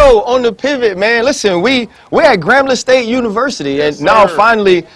So on the pivot, man, listen, we're at Grambling State University, and now finally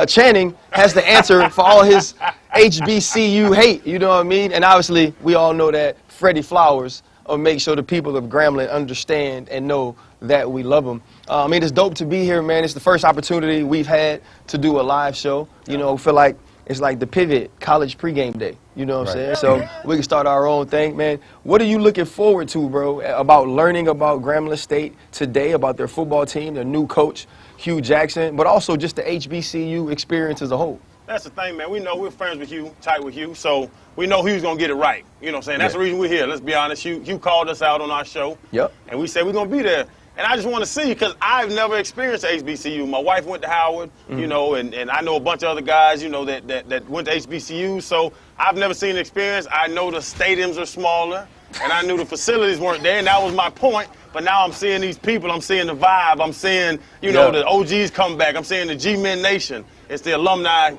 Channing has the answer for all his HBCU hate, you know what I mean? And obviously, we all know that Freddie Flowers will make sure the people of Grambling understand and know that we love them. I mean, it's dope to be here, man. It's the first opportunity we've had to do a live show. You know, feel like it's like the pivot college pregame day. You know what I'm saying? So we can start our own thing, man. What are you looking forward to, bro, about learning about Grambling State today, about their football team, their new coach, Hugh Jackson, but also just the HBCU experience as a whole? That's the thing, man. We know we're friends with Hugh, tight with Hugh, so we know Hugh's going to get it right. You know what I'm saying? That's the reason we're here. Let's be honest. Hugh called us out on our show. Yep. And we said we're going to be there. And I just want to see, because I've never experienced HBCU. My wife went to Howard, you know, and I know a bunch of other guys, you know, that went to HBCU. So I've never seen the experience. I know the stadiums are smaller, and I knew the facilities weren't there, and that was my point. But now I'm seeing these people. I'm seeing the vibe. I'm seeing, you know, the OGs come back. I'm seeing the G-Men Nation. It's the alumni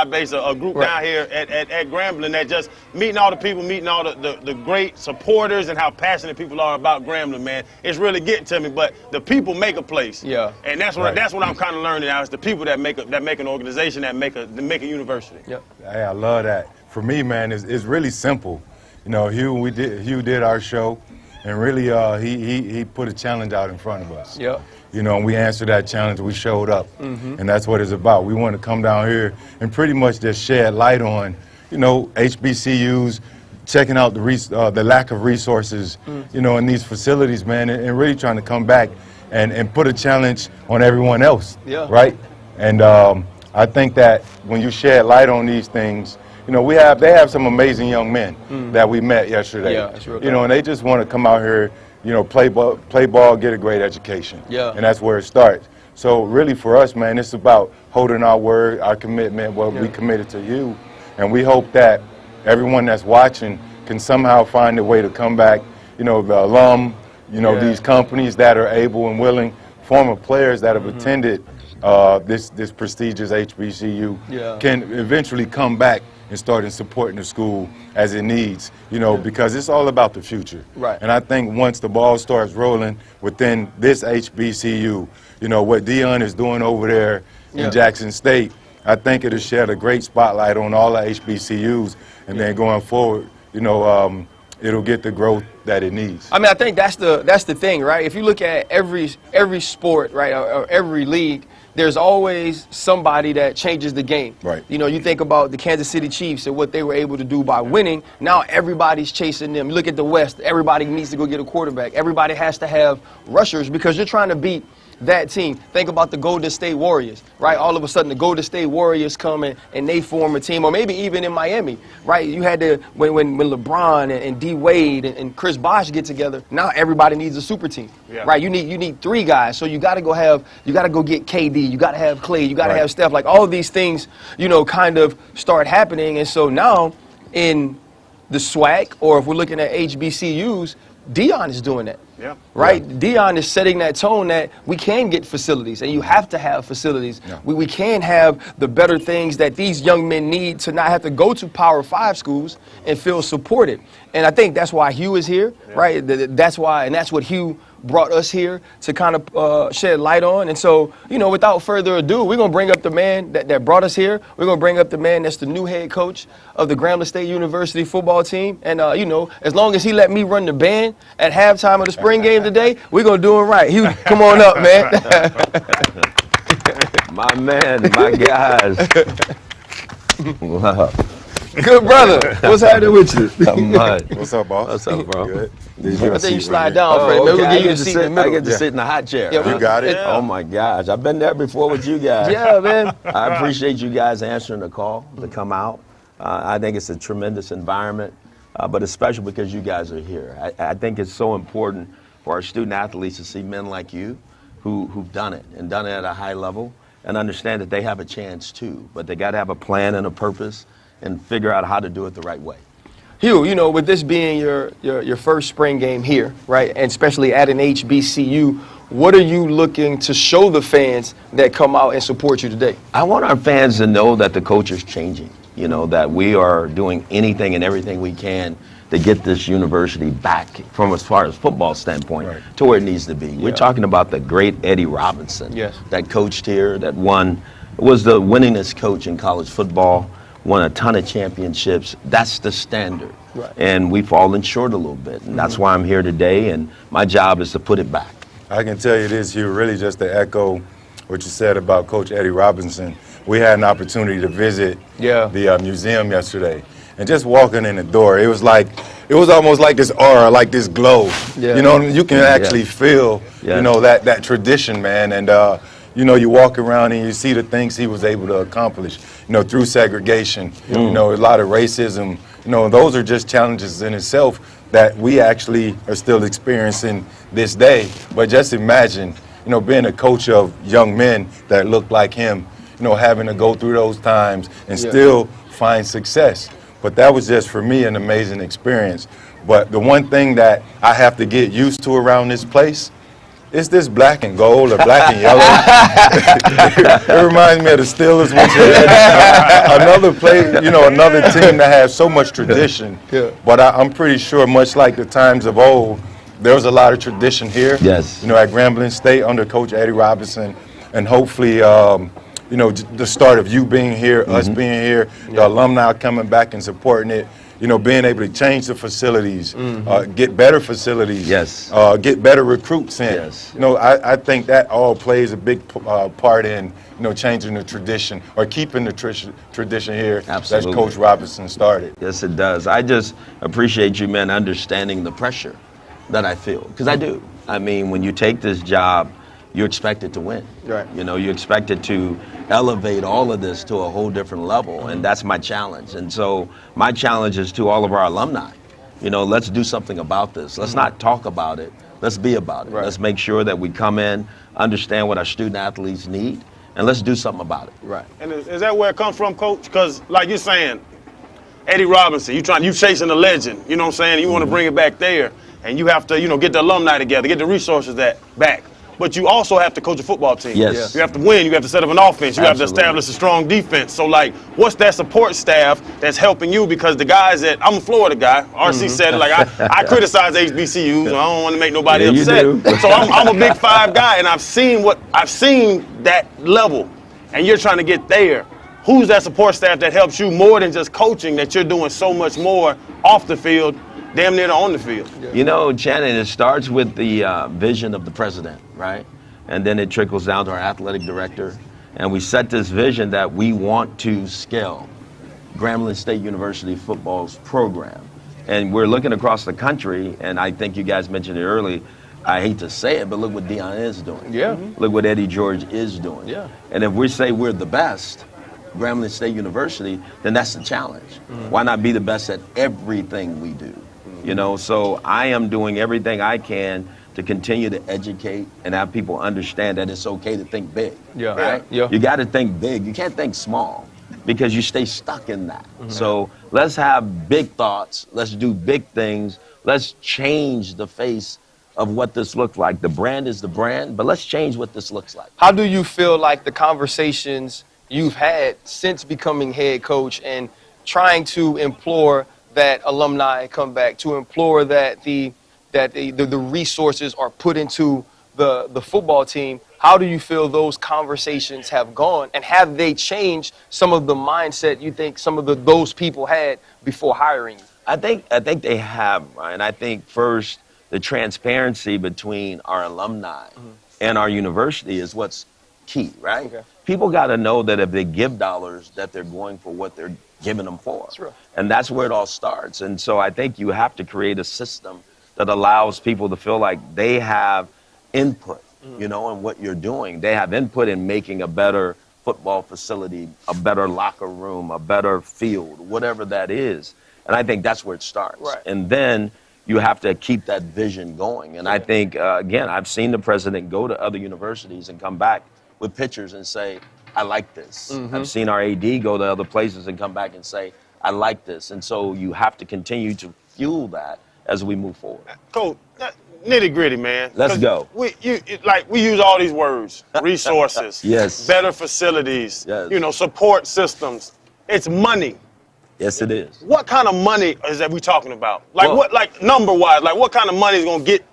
base, a group down here at Grambling that just meeting all the people, meeting all the great supporters and how passionate people are about Grambling, man. It's really getting to me, but the people make a place. Yeah. And that's what I'm kind of learning now. It's the people that make an organization, that make a university. Yep. Hey, I love that. For me, man, it's really simple. You know, Hugh did our show, and really he put a challenge out in front of us. Yep. You know, and we answered that challenge. We showed up, and that's what it's about. We want to come down here and pretty much just shed light on, you know, HBCUs, checking out the lack of resources, you know, in these facilities, man, and really trying to come back and put a challenge on everyone else, right? And I think that when you shed light on these things, you know, they have some amazing young men that we met yesterday. Yeah, that's real. You know, and they just want to come out here, you know, play ball, get a great education. Yeah. And that's where it starts. So really for us, man, it's about holding our word, our commitment, what we committed to you. And we hope that everyone that's watching can somehow find a way to come back, you know, the alum, you know, these companies that are able and willing, former players that have attended this prestigious HBCU can eventually come back and start supporting the school as it needs, you know, because it's all about the future. Right. And I think once the ball starts rolling within this HBCU, you know, what Dion is doing over there in Jackson State, I think it'll shed a great spotlight on all the HBCUs, and then going forward, you know, it'll get the growth that it needs. I mean, I think that's the thing, right? If you look at every sport, right, or every league, there's always somebody that changes the game. Right. You know, you think about the Kansas City Chiefs and what they were able to do by winning. Now everybody's chasing them. You look at the West, everybody needs to go get a quarterback. Everybody has to have rushers because you're trying to beat that team. Think about the Golden State Warriors, right? All of a sudden, the Golden State Warriors come in and they form a team, or maybe even in Miami, right? You had to, when LeBron and D Wade and Chris Bosh get together, now everybody needs a super team, right? You need three guys, so you got to go get KD, you got to have Clay, you got to have Steph. Like all of these things, you know, kind of start happening, and so now in the SWAC, or if we're looking at HBCUs, Dion is doing that. Yeah. Right? Yeah. Dion is setting that tone that we can get facilities, and you have to have facilities. Yeah. We can have the better things that these young men need to not have to go to Power 5 schools and feel supported. And I think that's why Hugh is here, right? That's why, and that's what Hugh brought us here to kind of shed light on. And so, you know, without further ado, we're going to bring up the man that brought us here. We're going to bring up the man that's the new head coach of the Grambling State University football team. And, you know, as long as he let me run the band at halftime of the spring game today, we're going to do it right. Hugh, come on up, man. My man, my guys. Wow. Good brother. What's happening with you? Not much. What's up, boss? What's up, bro? Good. I think you slide down, Fred. Maybe we'll get you a seat in the middle. I get to sit in the hot chair. Yeah, you got it. Oh, my gosh. I've been there before with you guys. Yeah, man. I appreciate you guys answering the call to come out. I think it's a tremendous environment, but it's special because you guys are here. I think it's so important for our student athletes to see men like you who've done it and done it at a high level and understand that they have a chance too, but they got to have a plan and a purpose and figure out how to do it the right way. Hugh, you know, with this being your first spring game here, right, and especially at an HBCU, what are you looking to show the fans that come out and support you today? I want our fans to know that the culture is changing, you know, that we are doing anything and everything we can to get this university back from as far as football standpoint to where it needs to be. We're talking about the great Eddie Robinson that coached here, that was the winningest coach in college football, won a ton of championships. That's the standard. And we've fallen short a little bit. And that's why I'm here today, and my job is to put it back. I can tell you this, Hugh, really just to echo what you said about Coach Eddie Robinson. We had an opportunity to visit the museum yesterday. And just walking in the door, it was almost like this aura, like this glow. You know, you can actually feel, you know, that tradition, man. And, you know, you walk around and you see the things he was able to accomplish, you know, through segregation, you know, a lot of racism. You know, those are just challenges in itself that we actually are still experiencing this day. But just imagine, you know, being a coach of young men that look like him, you know, having to go through those times and still find success. But that was just, for me, an amazing experience. But the one thing that I have to get used to around this place is this black and gold or black and yellow. It reminds me of the Steelers, which is another team that has so much tradition. But I'm pretty sure, much like the times of old, there was a lot of tradition here. You know, at Grambling State under Coach Eddie Robinson, and hopefully, you know, the start of you being here, us being here, the alumni coming back and supporting it, you know, being able to change the facilities, get better facilities, get better recruits in. You know, I think that all plays a big part in, you know, changing the tradition or keeping the tradition here that Coach Robinson started. Yes, it does. I just appreciate you, man, understanding the pressure that I feel, because I do. I mean, when you take this job, you're expected to win. You know, you're expected to elevate all of this to a whole different level, and that's my challenge. And so my challenge is to all of our alumni. You know, let's do something about this. Let's not talk about it. Let's be about it. Let's make sure that we come in, understand what our student athletes need, and let's do something about it. And is that where it comes from, Coach? Because like you're saying, Eddie Robinson, you chasing a legend. You know what I'm saying? You want to bring it back there, and you have to, you know, get the alumni together, get the resources back. But you also have to coach a football team. You have to win. You have to set up an offense. You have to establish a strong defense. So, like, what's that support staff that's helping you? Because the guys that, I'm a Florida guy. RC said it. Like, I criticize HBCUs. So I don't want to make nobody upset. So I'm a Big Five guy, and I've seen that level, and you're trying to get there. Who's that support staff that helps you more than just coaching, that you're doing so much more off the field, damn near on the field? You know, Shannon, it starts with the vision of the president, right? And then it trickles down to our athletic director. And we set this vision that we want to scale Grambling State University football's program. And we're looking across the country, and I think you guys mentioned it earlier. I hate to say it, but look what Deion is doing. Look what Eddie George is doing. And if we say we're the best, Grambling State University, then that's the challenge. Why not be the best at everything we do? You know, so I am doing everything I can to continue to educate and have people understand that it's okay to think big. Right? You got to think big. You can't think small, because you stay stuck in that. So let's have big thoughts. Let's do big things. Let's change the face of what this looks like. The brand is the brand, but let's change what this looks like. How do you feel like the conversations you've had since becoming head coach and trying to implore that alumni come back, to implore that the resources are put into the football team? How do you feel those conversations have gone, and have they changed some of the mindset you think some of those people had before hiring you? I think they have, Ryan. I think first, the transparency between our alumni and our university is what's key, right? People got to know that if they give dollars, that they're going for what they're giving them for. And that's where it all starts. And so I think you have to create a system that allows people to feel like they have input, you know, in what you're doing. They have input in making a better football facility, a better locker room, a better field, whatever that is. And I think that's where it starts. And then you have to keep that vision going. And I think, again, I've seen the president go to other universities and come back with pictures and say, I like this. I've seen our AD go to other places and come back and say, I like this. And so you have to continue to fuel that as we move forward. Coach, nitty gritty, man. Let's go. We use all these words: resources, better facilities, you know, support systems. It's money. Yes, it is. What kind of money is that we talking about? Like Well, what, like number-wise, like what kind of money is going to get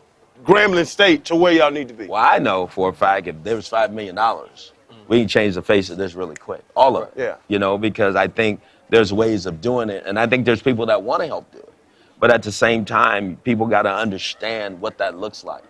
Grambling State to where y'all need to be? Well, I know for a fact if there was $5 million, we can change the face of this really quick. All of it. Yeah. You know, because I think there's ways of doing it, and I think there's people that want to help do it. But at the same time, people got to understand what that looks like.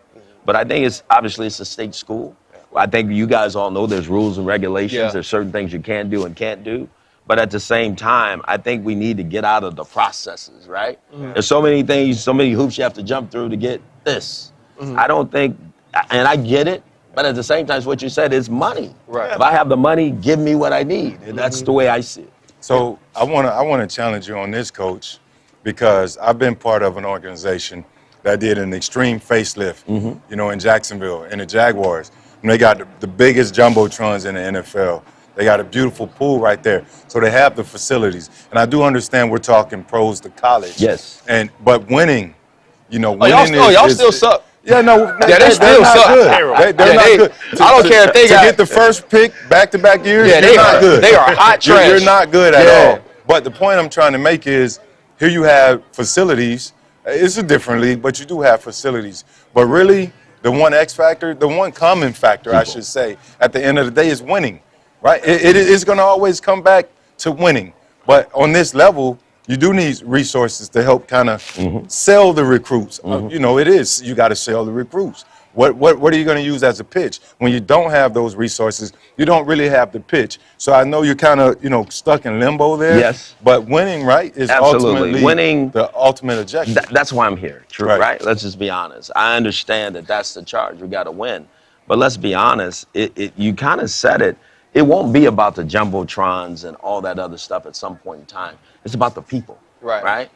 But I think it's obviously it's a state school. I think you guys all know there's rules and regulations. Yeah. There's certain things you can do and can't do. But at the same time, I think we need to get out of the processes, right? There's so many things, so many hoops you have to jump through to get this. I don't think, and I get it, but at the same time, what you said is money. Right. If I have the money, give me what I need. And that's the way I see it. So I want to challenge you on this, Coach, because I've been part of an organization that did an extreme facelift, you know, in Jacksonville, in the Jaguars. And they got the biggest jumbotrons in the NFL. They got a beautiful pool right there. So they have the facilities. And I do understand we're talking pros to college. Yes. But winning, you know, y'all winning still suck. Yeah, no, they still not suck. good. They're not good. I don't care if they to got get the first pick back-to-back years. Yeah, you're not good. They are hot trash. You're not good at Yeah. all. But the point I'm trying to make is, here you have facilities. It's a different league, but you do have facilities. But really, the one X factor, the one common factor, I should say, at the end of the day is winning, right? It's going to always come back to winning. But on this level, you do need resources to help kind of sell the recruits. You know, you got to sell the recruits. What are you going to use as a pitch? When you don't have those resources, you don't really have the pitch. So I know you're kind of, you know, stuck in limbo there. Yes. But winning, right, is ultimately winning, the ultimate objective. That's why I'm here, true, right? Let's just be honest. I understand that that's the charge. We got to win. But let's be honest, you kind of said it. It won't be about the jumbotrons and all that other stuff at some point in time. It's about the people, right?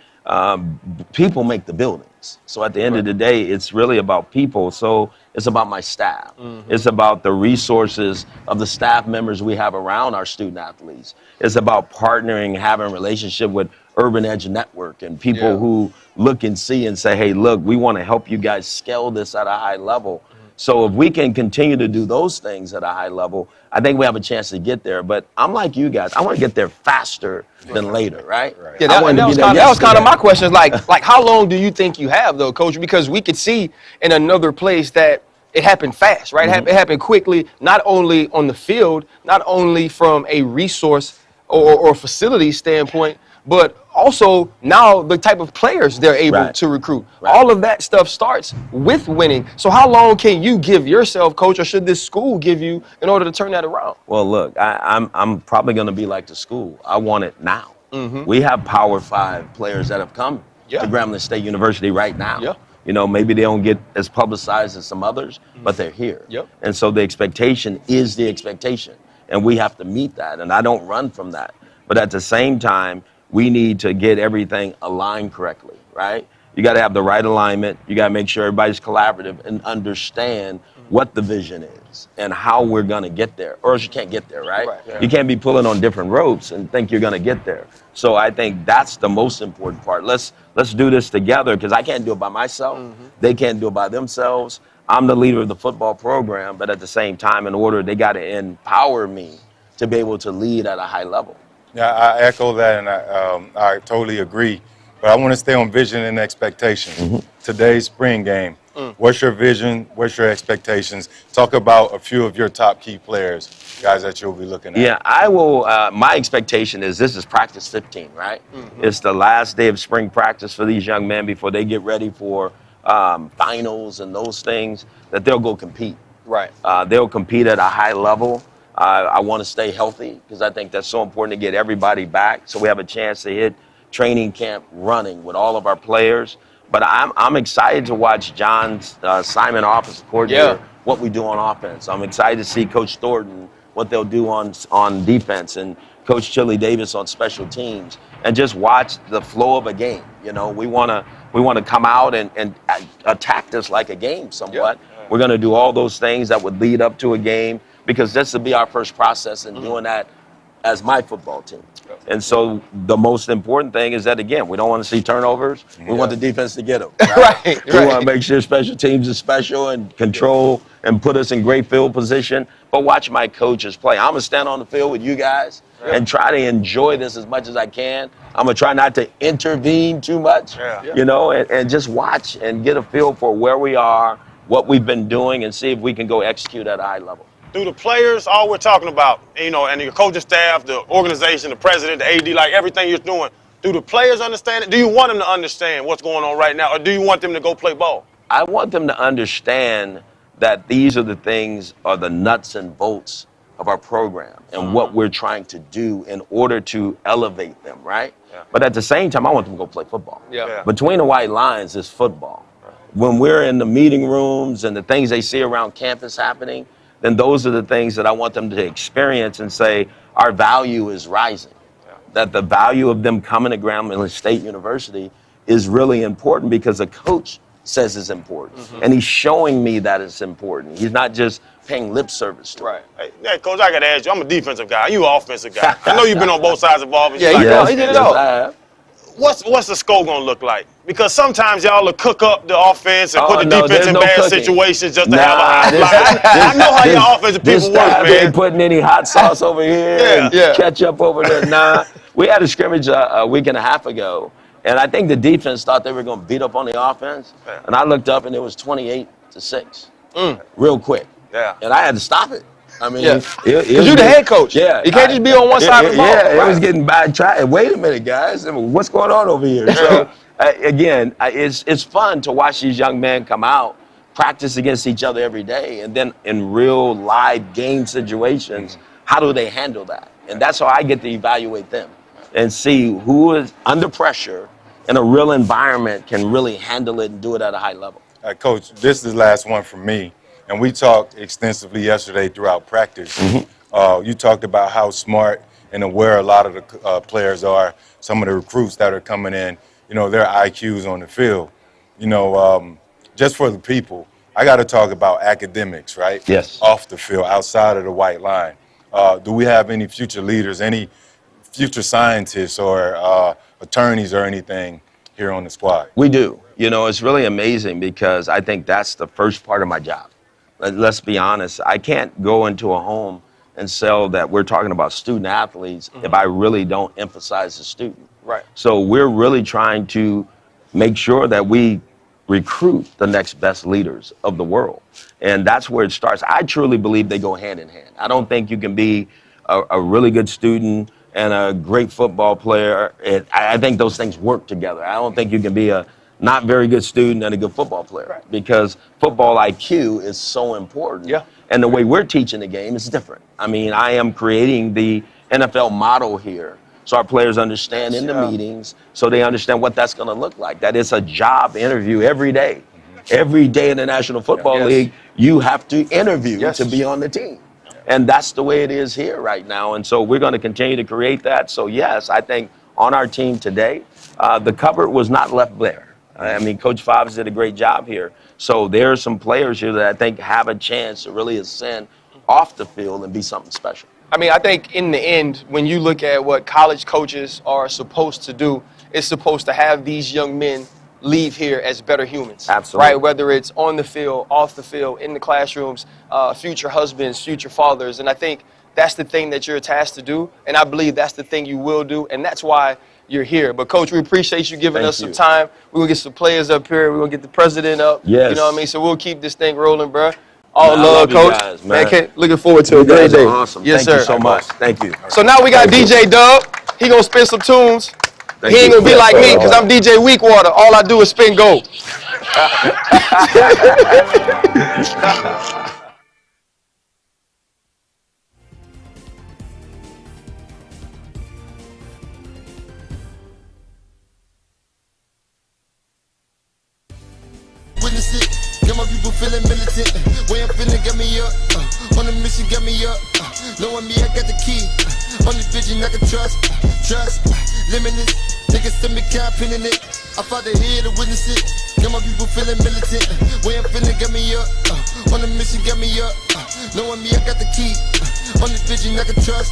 People make the buildings. So at the end of the day, it's really about people. So it's about my staff. It's about the resources of the staff members we have around our student athletes. It's about partnering, having a relationship with Urban Edge Network and people who look and see and say, hey, look, we want to help you guys scale this at a high level. So if we can continue to do those things at a high level, I think we have a chance to get there. But I'm like you guys. I want to get there faster than later, right? Yeah, that was kind of my question. Like how long do you think you have, though, Coach? Because we could see in another place that it happened fast, right? It happened quickly, not only on the field, not only from a resource or facility standpoint, but also now the type of players they're able to recruit. All of that stuff starts with winning. So how long can you give yourself, Coach, or should this school give you in order to turn that around? Well, look, I'm probably going to be like the school. I want it now. We have Power 5 players that have come to Grambling State University right now. You know, maybe they don't get as publicized as some others, but they're here. And so the expectation is the expectation, and we have to meet that, and I don't run from that. But at the same time, we need to get everything aligned correctly, right? You got to have the right alignment. You got to make sure everybody's collaborative and understand what the vision is and how we're going to get there, or else you can't get there, right? You can't be pulling on different ropes and think you're going to get there. So I think that's the most important part. Let's do this together, because I can't do it by myself. They can't do it by themselves. I'm the leader of the football program, but at the same time, in order, they got to empower me to be able to lead at a high level. Yeah, I echo that, and I totally agree. But I want to stay on vision and expectation. Today's spring game, what's your vision? What's your expectations? Talk about a few of your top key players, guys that you'll be looking at. Yeah, I will. My expectation is this is practice 15, right? It's the last day of spring practice for these young men before they get ready for finals and those things, that they'll go compete. They'll compete at a high level. I want to stay healthy, because I think that's so important to get everybody back so we have a chance to hit training camp running with all of our players. But I'm excited to watch John Simon, offensive coordinator, what we do on offense. I'm excited to see Coach Thornton, what they'll do on defense, and Coach Chili Davis on special teams, and just watch the flow of a game. You know, we want to come out and attack this like a game somewhat. We're going to do all those things that would lead up to a game, because this will be our first process in doing that as my football team. And so the most important thing is that, again, we don't want to see turnovers. We want the defense to get them. Right. We want to make sure special teams is special and control and put us in great field position. But watch my coaches play. I'm going to stand on the field with you guys and try to enjoy this as much as I can. I'm going to try not to intervene too much, you know, and just watch and get a feel for where we are, what we've been doing, and see if we can go execute at a high level. Do the players, all we're talking about, you know, and your coaching staff, the organization, the president, the AD, like everything you're doing, do the players understand it? Do you want them to understand what's going on right now, or do you want them to go play ball? I want them to understand that these are the things, are the nuts and bolts of our program and what we're trying to do in order to elevate them, right? But at the same time, I want them to go play football. Between the white lines is football. When we're in the meeting rooms and the things they see around campus happening, then those are the things that I want them to experience and say, our value is rising. That the value of them coming to Grambling State University is really important because the coach says it's important. And he's showing me that it's important. He's not just paying lip service to it. Hey, Coach, I got to ask you, I'm a defensive guy. You an offensive guy. I know you've been on both sides of ball. He did it all. What's the score going to look like? Because sometimes y'all will cook up the offense and put the defense in bad situations just to have a high fly. I know how your offensive people work, man. They ain't putting any hot sauce over here and ketchup over there. Nah, we had a scrimmage a week and a half ago, and I think the defense thought they were going to beat up on the offense, and I looked up and it was 28-6, real quick. And I had to stop it. I mean, because you're the head coach. You can't just be on one side of the ball. It was getting bad. Wait a minute, guys. What's going on over here? So, again, it's fun to watch these young men come out, practice against each other every day, and then in real live game situations, how do they handle that? And that's how I get to evaluate them and see who is under pressure in a real environment can really handle it and do it at a high level. Coach, this is the last one for me. And we talked extensively yesterday throughout practice. You talked about how smart and aware a lot of the players are, some of the recruits that are coming in, you know, their IQs on the field. You know, just for the people, I got to talk about academics, right? Yes. Off the field, outside of the white line. Do we have any future leaders, any future scientists or attorneys or anything here on the squad? We do. You know, it's really amazing because I think that's the first part of my job. Let's be honest. I can't go into a home and sell that we're talking about student athletes if I really don't emphasize the student. So we're really trying to make sure that we recruit the next best leaders of the world. And that's where it starts. I truly believe they go hand in hand. I don't think you can be a really good student and a great football player. I think those things work together. I don't think you can be a not very good student and a good football player because football IQ is so important. And the way we're teaching the game is different. I mean, I am creating the NFL model here so our players understand in the meetings, so they understand what that's going to look like. That it's a job interview every day. Every day in the National Football League, you have to interview to be on the team. And that's the way it is here right now. And so we're going to continue to create that. So, yes, I think on our team today, the cupboard was not left bare. I mean, Coach Fobbs did a great job here. So there are some players here that I think have a chance to really ascend off the field and be something special. I mean, I think in the end, when you look at what college coaches are supposed to do, it's supposed to have these young men leave here as better humans. Absolutely. Right? Whether it's on the field, off the field, in the classrooms, future husbands, future fathers. And I think that's the thing that you're tasked to do. And I believe that's the thing you will do. And that's why you're here. But, Coach, we appreciate you giving us some time. We're going to get some players up here. We're going to get the president up. Yes. You know what I mean? So we'll keep this thing rolling, bro. All love, Coach. Guys, man. Looking forward to a great day. Awesome. Yes, Thank sir. you so much. Thank you. So now we got DJ Dub. He going to spin some tunes. He ain't going to be like me because I'm DJ Weakwater. All I do is spin gold. Witness it, got my people feeling militant. Way I'm feeling got me up. On the mission got me up. Knowing me, I got the key. Only vision I can trust. Trust, limitless. Niggas send me cap in it. I fought the head to witness it. got my people feeling militant. Way I'm feeling, got me up. On a mission, got me up. Knowing me, I got the key. On the vision, I can trust.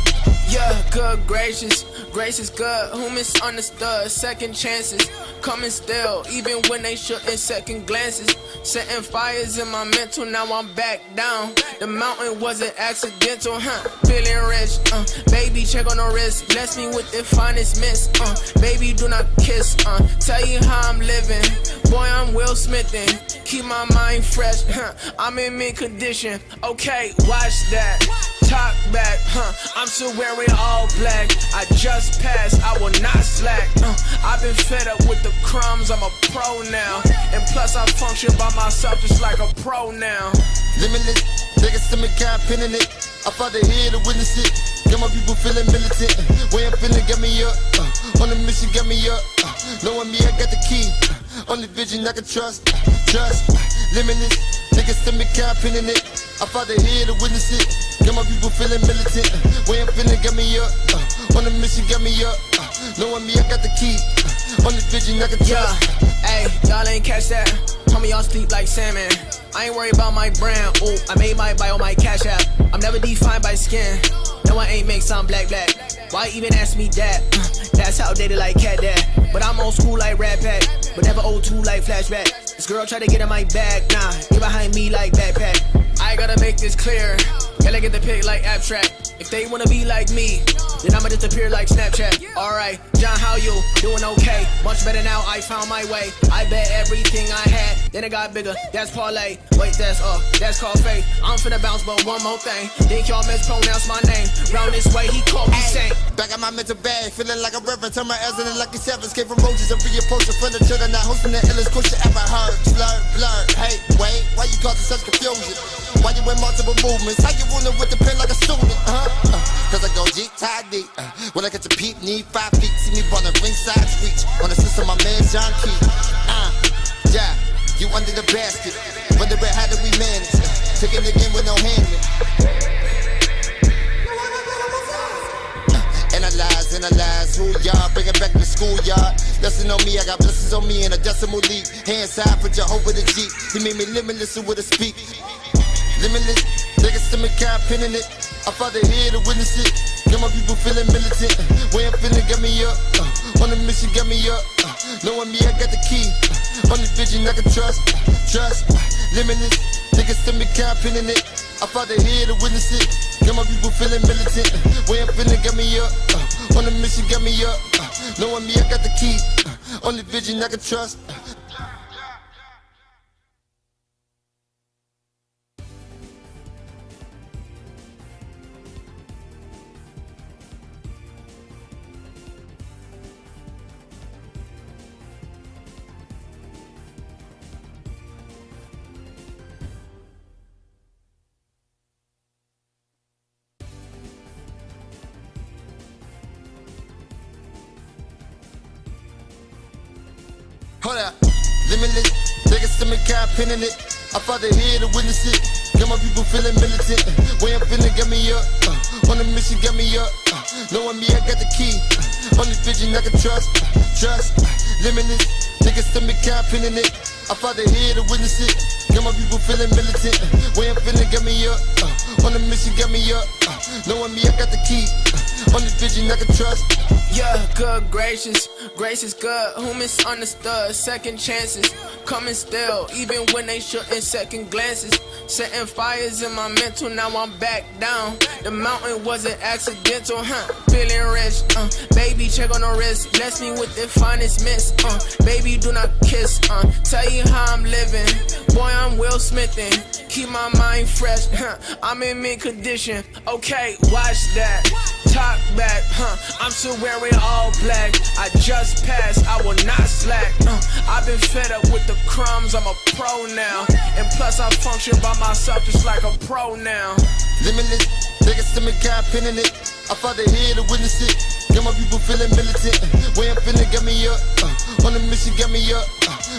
Yeah, good gracious, grace is good. Who misunderstood? Second chances, coming still, even when they shouldn't. Second glances, setting fires in my mental. Now I'm back down. The mountain wasn't accidental, Feeling rich, baby, check on the wrist. Bless me with the finest miss, baby, do not kiss, tell you how I'm living. Boy, I'm Will Smithin'. Keep my mind fresh, I'm in mid condition. Okay, watch that. Talk back, I'm still wearing all black. I just passed, I will not slack. I've been fed up with the crumbs, I'm a pro now. And plus I function by myself just like a pro now. Limitless, niggas to me can't pin in it. I fought the head to witness it. Got my people feeling militant. Way I'm feeling, got me up. On the mission, got me up. Knowing me, I got the key. Only vision I can trust. Limitless, niggas to me can't pin in it. I fought the head to witness it. Got my people feeling militant. Way I'm feeling, got me up. On the mission, got me up. Knowing me, I got the key. Only vision I can trust. Hey, y'all ain't catch that. Homie, y'all sleep like salmon. I ain't worried about my brand. Ooh, I made my bio my cash app. I'm never defined by skin. No, I ain't make some black. Why even ask me that? That's how dated like cat dad. But I'm old school like Rat Pack. But never old two like flashback. This girl try to get in my bag. Nah, get behind me like backpack. I gotta make this clear. Gotta get the pic like abstract. If they wanna be like me, then I'ma disappear like Snapchat. Alright, John, how you? Doing okay. Much better now, I found my way. I bet everything I had, then it got bigger. That's parlay. Wait, that's called faith. I'm finna bounce, but one more thing. Think y'all mispronounce my name. Round this way, he called me Saint. Back at my mental bag, feeling like a reverend. Turn my L's into lucky sevens. Came from roaches and reapproach the furniture. Not hosting the illest coach you ever heard. Blur. Hey, wait, why you causing such confusion? Why you in multiple movements? How you ruling with the pen like a student? Cause I go G-Tidy. When I get to peep, need 5 feet. See me run a ringside reach. On the system, my man John Key. Yeah, you under the basket. Wonder how do we manage? Taking the game with no handling. Analyze who y'all, bring it back to the schoolyard. Lesson on me, I got blessings on me in a decimal league. Hand side for Jehovah the Jeep. He made me limitless with a speak. Limitless, niggas to me can't pin in it. I fought the head to witness it. Got my people feeling militant. Way I'm feeling, got me up. On the mission, got me up. Knowing me, I got the key. Only vision I can trust. Limitless, niggas to me can't pin in it. I fought the head to witness it. Got my people feeling militant. Way I'm feeling, got me up. On the mission, got me up. Knowing me, I got the key. Only vision I can trust. Hold up, limitless, niggas to me can't pin in it. I fought the head to witness it. Got my people feeling militant. Way I'm feeling, got me up. On the mission, got me up. Knowing me, I got the key. Only vision I can trust. Limitless, niggas to me can't pin in it. I fought the head to witness it. Got my people feeling militant. Way I'm feeling, got me up. On the mission, got me up. Knowing me, I got the key. Only vision I can trust. Yeah, good gracious, grace is good. Who misunderstood? Second chances, coming still, even when they shouldn't. Second glances, setting fires in my mental. Now I'm back down. The mountain wasn't accidental, Feeling rich, baby, check on the wrist. Bless me with the finest miss, baby, do not kiss, tell you how I'm living. Boy, I'm Will Smithin'. Keep my mind fresh, I'm in mid condition. Okay, watch that. Talk back, I'm still wearing all black. I just passed, I will not slack. I've been fed up with the crumbs, I'm a pro now. And plus I function by myself just like a pro now. Limitless, niggas to me can't pin in it. I fought the head to witness it. Got my people feeling militant. Way I'm feeling, got me up. On the mission, got me up.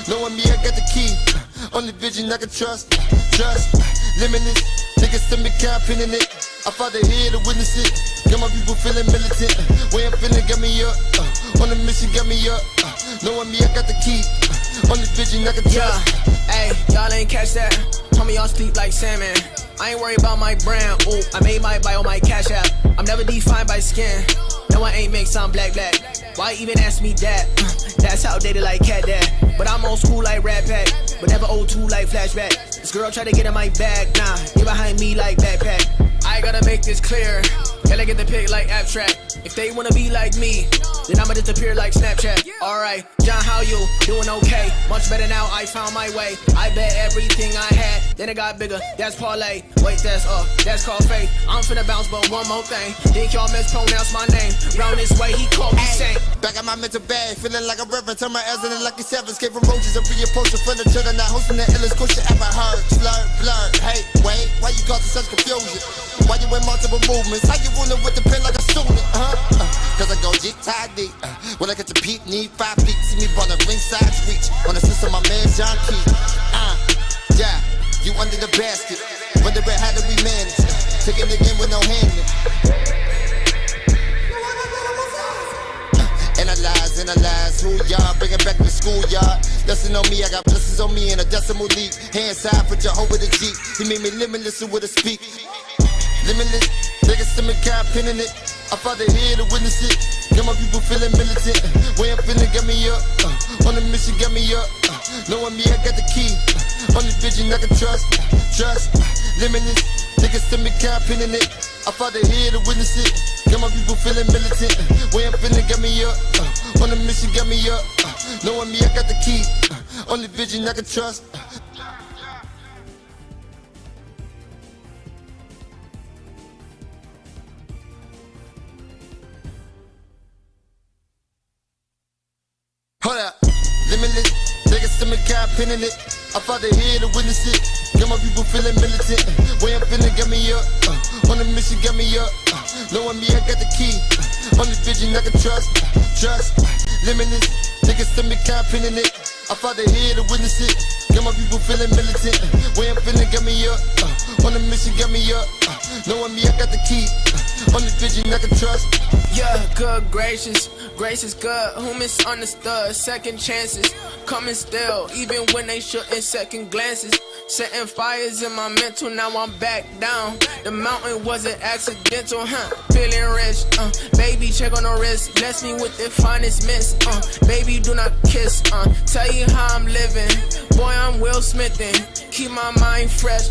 Knowing me, I got the key. Only vision I can trust. Limitless, niggas to me can't pin in it. I fought the head to witness it. Got my people feeling militant. Way I'm feeling, got me up. On the mission, got me up. Knowing me, I got the key. Only vision I can trust. Hey, y'all ain't catch that. Homie, y'all sleep like salmon. I ain't worried about my brand. Ooh, I made my bio, my cash app. I'm never defined by skin. No, I ain't make some black. Why even ask me that? That's outdated like cat dad. But I'm old school like Rat Pack. But never old two like flashback. This girl try to get in my bag. Nah, get behind me like backpack. I gotta make this clear. Gotta get the pic like abstract. If they wanna be like me, then I'ma disappear like Snapchat. Alright, John, how you? Doing okay? Much better now, I found my way. I bet everything I had, then it got bigger. That's parlay. Wait, that's called faith. I'm finna bounce, but one more thing. Think y'all mispronounce my name. Round this way, he called me Saint. Back at my mental bag, feeling like a reverend. Turn my L's into lucky sevens. Came from roaches and re-approaching for the children. Not hosting the illest question ever heard. Slur, blur, hey, wait, why you causing such confusion? Why you in multiple movements? How you ruling with the pen like a student? Cause I go G-Tidy. When I get to Pete, need 5 feet. See me run a ringside reach. On the system, my man John Key. Yeah, you under the basket. Wondering how do we manage? Taking the game with no handling. Analyze who y'all, bring it back to the schoolyard. Lesson on me, I got blessings on me in a decimal league. Hand side for Jehovah the Jeep. He made me limitless with a speak. Limitless, niggas to me kind pinning it. I fought the head to witness it. Got my people feeling militant. Way I'm feeling, got me up. On the mission, got me up. Knowing me, I got the key. Only vision I can trust. Limitless, niggas to me kind pinning it. I fought the head to witness it. Got my people feeling militant. Way I'm feeling, got me up. On the mission, got me up. Knowing me, I got the key. Only vision I can trust. Hold up, limitless, niggas to me kind pinning it. I fought the head to witness it. Got my people feeling militant. Way I'm feeling, got me up. On the mission, got me up. Knowing me, I got the key. Only vision I can trust. Limitless, niggas to me kind pinning it. I fought the head to witness it. Got my people feeling militant. Way I'm feeling, got me up. On the mission, got me up. Knowing me, I got the key. Only vision I can trust. Yeah, good gracious, grace is good. Who misunderstood? Second chances, coming still, even when they shouldn't. Second glances, setting fires in my mental. Now I'm back down. The mountain wasn't accidental, Feeling rich, baby, check on the wrist. Bless me with the finest miss, baby, do not kiss, Tell you how I'm living, boy, I'm Will Smithin'. Keep my mind fresh,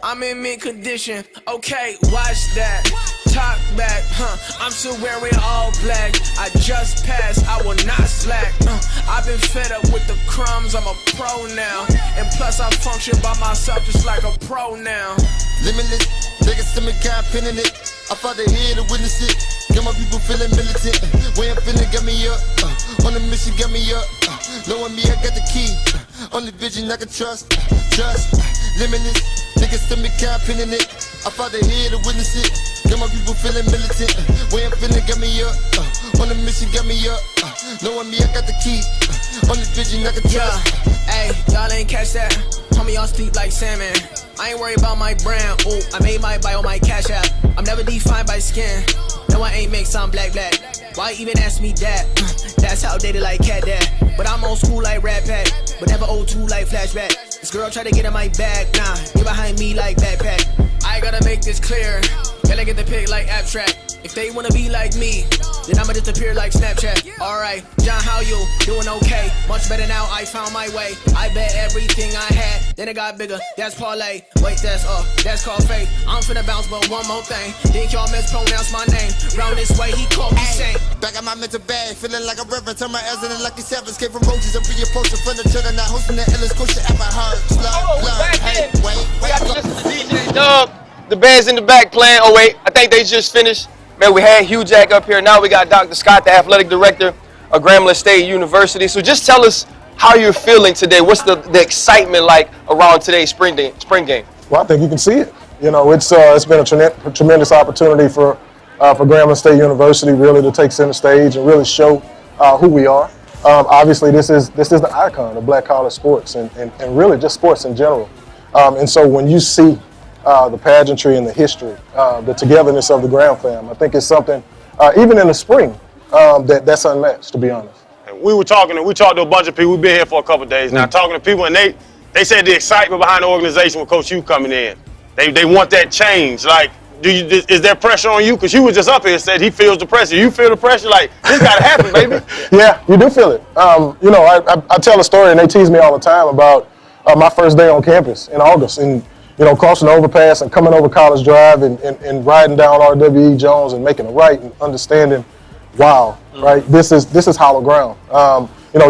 I'm in mint condition. Okay, watch that. Talk back, I'm still wearing all black. I just passed, I will not slack. I've been fed up with the crumbs, I'm a pro now. And plus I function by myself just like a pro now. Limitless, niggas to me kind pinning it. I fought the head to witness it. Got my people feeling militant. Way I'm feeling, got me up. On the mission, got me up. Knowing me, I got the key. Only vision I can trust. Limitless, niggas to me kind pinning it. I fought the head to witness it. Got my people feeling militant. Way I'm feeling, got me up. On the mission, got me up. Knowing me, I got the key. Only vision I can trust. Hey, y'all ain't catch that. Homie, y'all sleep like salmon. I ain't worried about my brand. Ooh, I made my bio, my cash app. I'm never defined by skin. No, I ain't make some black. Why even ask me that? That's outdated like cat dad. But I'm old school like Rat Pack. But never old two like flashback. This girl try to get in my bag. Nah, get behind me like backpack. I gotta make this clear. Gotta get the pic like abstract. If they wanna be like me, then I'ma disappear like Snapchat. Alright, John, how you? Doing okay? Much better now, I found my way. I bet everything I had, then it got bigger. That's parlay. Wait, that's called faith. I'm finna bounce, but one more thing. Think y'all mispronounce my name. Round this way, he called me Saint. Back at my mental bag, feeling like a reverend. Turn my L's into lucky sevens. Came from roaches and re-approaching for the children. Not hosting the illest question ever heard. Slur, blur, hey, wait, we got to listen to DJ Dub. The band's in the back playing. Oh wait, I think they just finished. Man, we had Hugh Jack up here. Now we got Dr. Scott, the athletic director of Grambling State University. So just tell us how you're feeling today. What's the excitement like around today's spring game? Well, I think you can see it. You know, it's been a tremendous opportunity for Grambling State University really to take center stage and really show who we are. Obviously, this is the icon of black college sports and really just sports in general. And so when you see the pageantry and the history, the togetherness of the Graham fam, I think it's something, even in the spring, that's unmatched, to be honest. And we talked to a bunch of people. We've been here for a couple of days now, talking to people, and they said the excitement behind the organization with Coach Hugh coming in. They want that change. Like, is there pressure on you? Because Hugh was just up here and said he feels the pressure. You feel the pressure? Like, this got to happen, baby. Yeah, you do feel it. I tell a story, and they tease me all the time about my first day on campus in August, and crossing the overpass and coming over College Drive and riding down R.W.E. Jones and making a right and understanding, wow, right? This is hollow ground.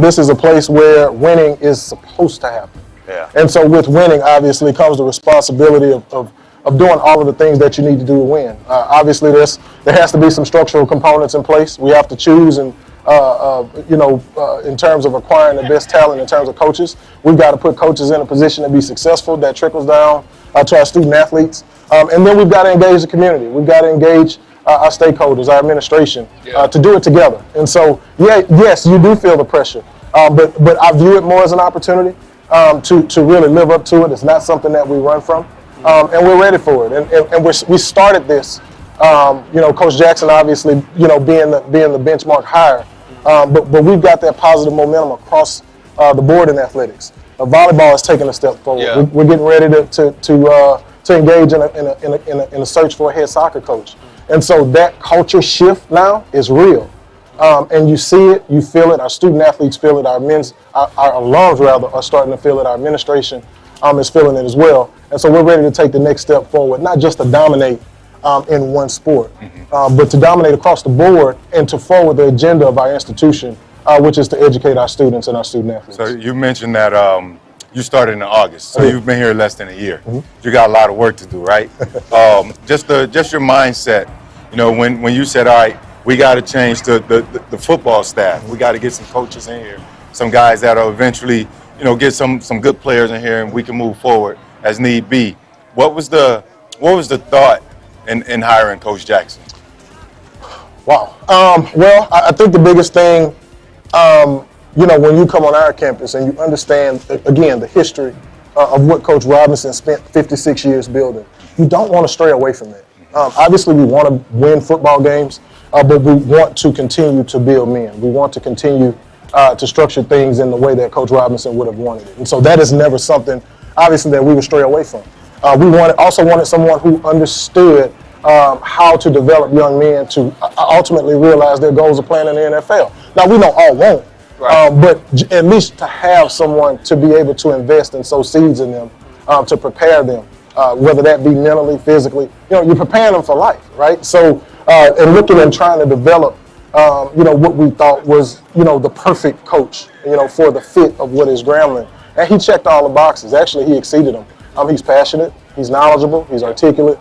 This is a place where winning is supposed to happen. Yeah. And so with winning, obviously, comes the responsibility of doing all of the things that you need to do to win. Obviously, there has to be some structural components in place. We have to choose and in terms of acquiring the best talent, in terms of coaches, we've got to put coaches in a position to be successful. That trickles down to our student athletes. And then we've got to engage the community. We've got to engage our stakeholders, our administration, to do it together. And so, yes, you do feel the pressure. But I view it more as an opportunity to really live up to it. It's not something that we run from. And we're ready for it. And we started this, Coach Jackson obviously, being the benchmark hire. But we've got that positive momentum across the board in athletics. Volleyball is taking a step forward. Yeah. We're getting ready to engage in a search for a head soccer coach. And so that culture shift now is real. And you see it, you feel it, our student athletes feel it, our alums rather are starting to feel it, our administration is feeling it as well. And so we're ready to take the next step forward, not just to dominate in one sport, but to dominate across the board and to forward the agenda of our institution, which is to educate our students and our student athletes. So you mentioned that you started in August, so you've been here less than a year. You got a lot of work to do, right? Just your mindset, when you said, all right, we got to change the football staff. We got to get some coaches in here, some guys that will eventually, get some good players in here, and we can move forward as need be. What was the thought in hiring Coach Jackson? Wow. Well, I think the biggest thing, when you come on our campus and you understand, again, the history of what Coach Robinson spent 56 years building, you don't want to stray away from that. Obviously, we want to win football games, but we want to continue to build men. We want to continue to structure things in the way that Coach Robinson would have wanted it. And so that is never something, obviously, that we would stray away from. We also wanted someone who understood how to develop young men to ultimately realize their goals of playing in the NFL. Now, we don't all won't, but at least to have someone to be able to invest and sow seeds in them, to prepare them, whether that be mentally, physically, you're preparing them for life, right? So, and looking and trying to develop, what we thought was, the perfect coach, for the fit of what is Grambling. And he checked all the boxes. Actually, he exceeded them. He's passionate, he's knowledgeable, he's articulate,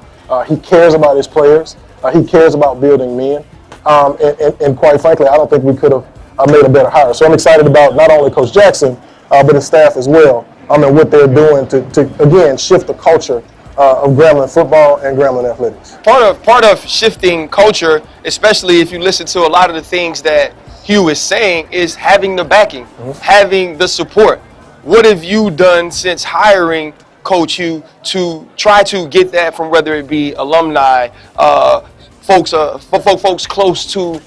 he cares about his players, he cares about building men, and quite frankly, I don't think we could have made a better hire. So I'm excited about not only Coach Jackson, but his staff as well, and what they're doing to again, shift the culture of Grambling football and Grambling athletics. Part of shifting culture, especially if you listen to a lot of the things that Hugh is saying, is having the backing, having the support. What have you done since hiring Coach Hugh to try to get that from, whether it be alumni, folks close to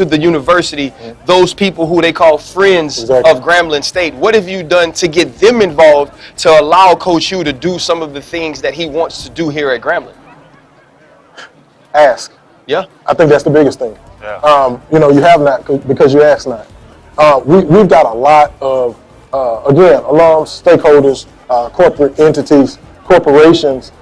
the university, those people who they call friends of Grambling State? What have you done to get them involved to allow Coach Hugh to do some of the things that he wants to do here at Grambling? Ask. Yeah. I think that's the biggest thing. Yeah. You have not because you ask not. We've got a lot of, again, alums, stakeholders, corporate entities, corporations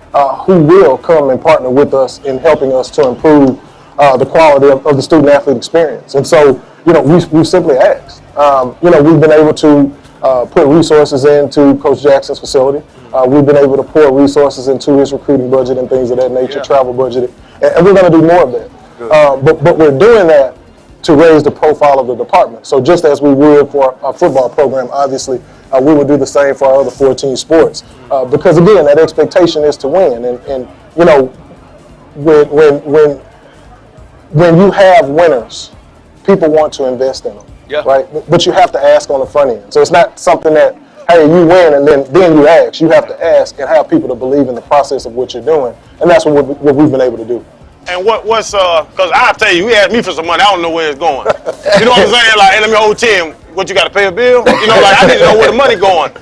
who will come and partner with us in helping us to improve the quality of the student-athlete experience. And so, we simply asked. We've been able to put resources into Coach Jackson's facility. We've been able to pour resources into his recruiting budget and things of that nature, travel budget, and we're going to do more of that. But we're doing that to raise the profile of the department. So just as we would for our football program, obviously, we would do the same for our other 14 sports. Because again, that expectation is to win. And when you have winners, people want to invest in them, right? But you have to ask on the front end. So it's not something that, hey, you win and then you ask. You have to ask and have people to believe in the process of what you're doing. And that's what we've been able to do. And what's because I'll tell you, he asked me for some money, I don't know where it's going. You know what I'm saying? Like, hey, let me hold 10. What, you got to pay a bill? You know, like, I need to know where the money going.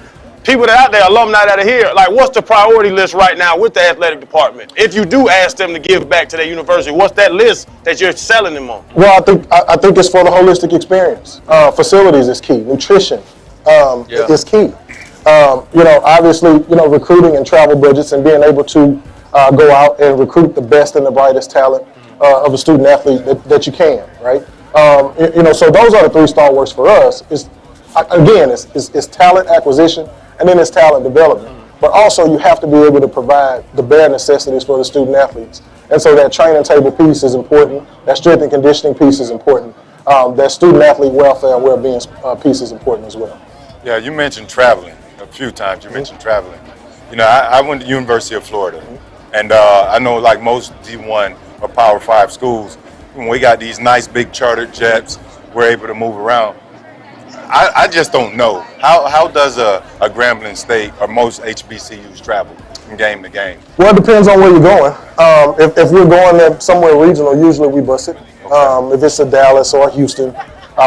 People that out there, alumni that are here, like, what's the priority list right now with the athletic department? If you do ask them to give back to their university, what's that list that you're selling them on? Well, I think it's for the holistic experience. Facilities is key. Nutrition is key. You know, obviously, you know, recruiting and travel budgets and being able to go out and recruit the best and the brightest talent of a student athlete that you can, right? You know, so those are the three stalwarts for us. It's talent acquisition, and then it's talent development. But also you have to be able to provide the bare necessities for the student athletes. And so that training table piece is important, that strength and conditioning piece is important, that student athlete welfare and well-being piece is important as well. Yeah, you mentioned traveling a few times. You mentioned traveling. You know, I went to the University of Florida, and I know like most D1 or Power 5 schools, when we got these nice big chartered jets, we're able to move around. I just don't know. How does a Grambling State or most HBCUs travel from game to game? Well, it depends on where you're going. If we're going there somewhere regional, usually we bus it. Okay. If it's a Dallas or Houston,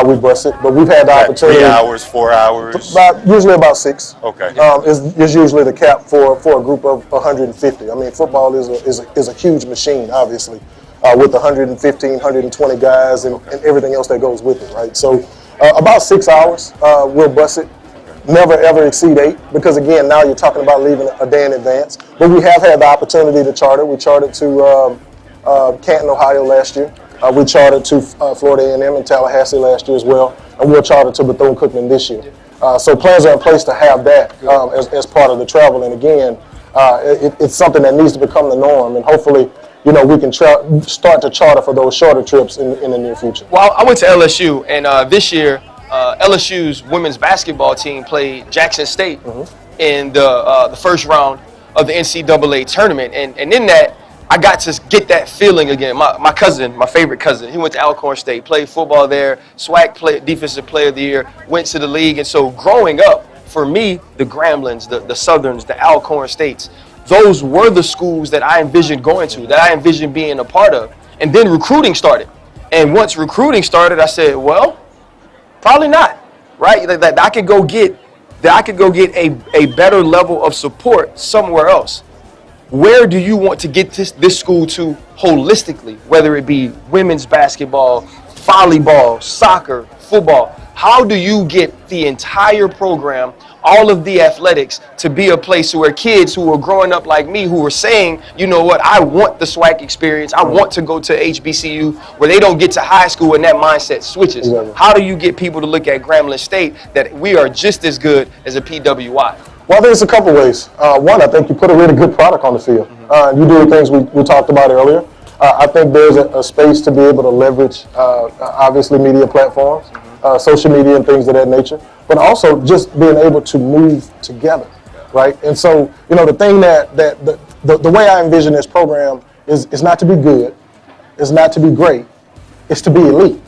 we bus it. But we've had the opportunity. 3 hours, 4 hours? Usually about 6. Okay. Is usually the cap for a group of 150. I mean, football is a huge machine, obviously, with 115, 120 guys and everything else that goes with it, right? So about 6 hours, we'll bus it. Never ever exceed 8, because again, now you're talking about leaving a day in advance. But we have had the opportunity to charter. We chartered to Canton, Ohio last year. We chartered to Florida A&M and Tallahassee last year as well, and we'll charter to Bethune-Cookman this year. So plans are in place to have that as part of the travel. And again, it's something that needs to become the norm, and hopefully, you know, we can start to charter for those shorter trips in the near future. Well, I went to LSU, and this year, LSU's women's basketball team played Jackson State in the first round of the NCAA tournament, and in that, I got to get that feeling again. My cousin, my favorite cousin, he went to Alcorn State, played football there, SWAC Defensive Player of the Year, went to the league. And so growing up, for me, the Gramblings, the Southerns, the Alcorn States, those were the schools that I envisioned going to, that I envisioned being a part of. And then recruiting started. And once recruiting started, I said, well, probably not, right? That I could go get a better level of support somewhere else. Where do you want to get this school to holistically, whether it be women's basketball, volleyball, soccer, football? How do you get the entire program, all of the athletics, to be a place where kids who are growing up like me, who are saying, you know what, I want the SWAC experience, I want to go to HBCU, where they don't get to high school and that mindset switches? Exactly. How do you get people to look at Grambling State that we are just as good as a PWI? Well, I think it's a couple ways. One, I think you put a really good product on the field. You do the things we talked about earlier. I think there's a space to be able to leverage, obviously, media platforms, social media and things of that nature, but also just being able to move together, right? And so, you know, the thing the way I envision this program is not to be good, it's not to be great, it's to be elite.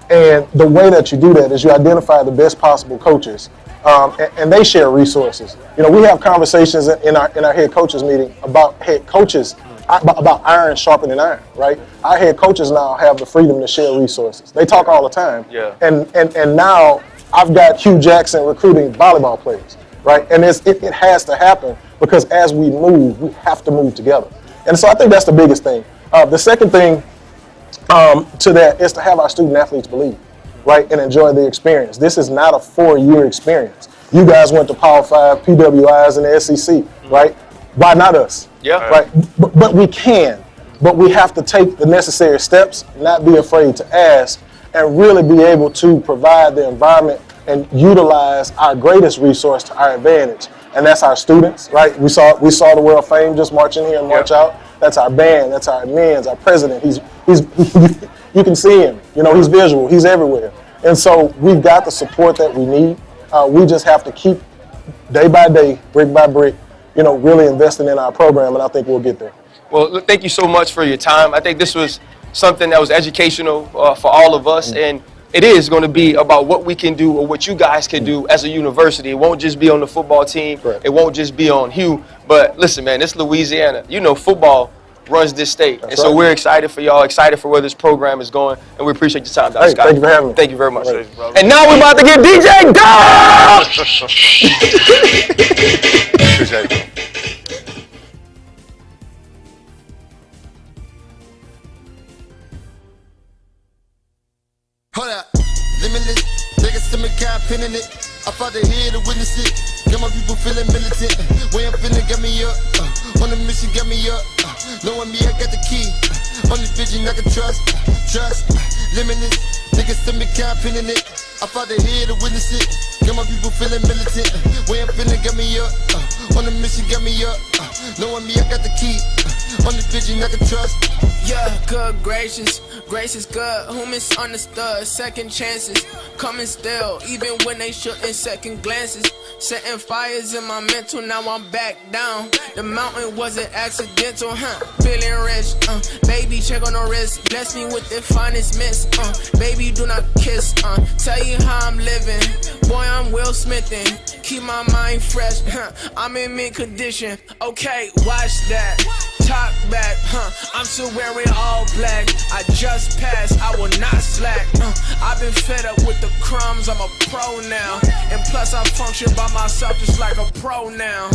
And the way that you do that is you identify the best possible coaches, and they share resources. You know, we have conversations in our head coaches meeting about head coaches, about iron sharpening iron, right? Our head coaches now have the freedom to share resources. They talk all the time. Yeah. And now I've got Hugh Jackson recruiting volleyball players, right? And it has to happen, because as we move, we have to move together. And so I think that's the biggest thing. The second thing to that is to have our student athletes believe, right, and enjoy the experience. This is not a 4-year experience. You guys went to Power 5, PWIs, and the SEC, right? Why not us? Yeah. Right. But we can. But we have to take the necessary steps, not be afraid to ask, and really be able to provide the environment and utilize our greatest resource to our advantage. And that's our students, right? We saw the World of Fame just march in here and march out. That's our band, that's our admins, our president. He's you can see him. You know, he's visual, he's everywhere. And so we've got the support that we need. We just have to keep, day by day, brick by brick, you know, really investing in our program, and I think we'll get there. Well, thank you so much for your time. I think this was something that was educational for all of us, and it is going to be about what we can do, or what you guys can do as a university. It won't just be on the football team. Correct. It won't just be on Hugh. But listen, man, it's Louisiana. You know, football runs this state. That's and so we're excited for y'all, excited for where this program is going, and we appreciate your time, Dr. Scott. Thank you for having me. Thank you very much. Right. And now we're about to get DJ Dub! Appreciate it. Hold up, limitless, niggas to me kind pinning it. I fought the head to witness it. Got my people feeling militant. Way I'm feeling got me up. On the mission got me up. Knowing me, I got the key. Only vision I can trust. Limitless, niggas to me kind pinning it. I fought the head to witness it. Got my people feeling militant. Way I'm feeling got me up. On the mission got me up. Knowing me, I got the key. Only vision I can trust. Yeah, good gracious, grace is good. Who misunderstood? Second chances, coming still, even when they shouldn't. Second glances, setting fires in my mental. Now I'm back down. The mountain wasn't accidental, Feeling rich, baby, check on the wrist. Bless me with the finest miss, baby, do not kiss, Tell you how I'm living, boy, I'm Will Smithin'. Keep my mind fresh, I'm in mint condition. Okay, watch that. Talk back, I'm still wearing all black. I just passed, I will not slack. I've been fed up with the crumbs, I'm a pro now. And plus I function by myself just like a pro now.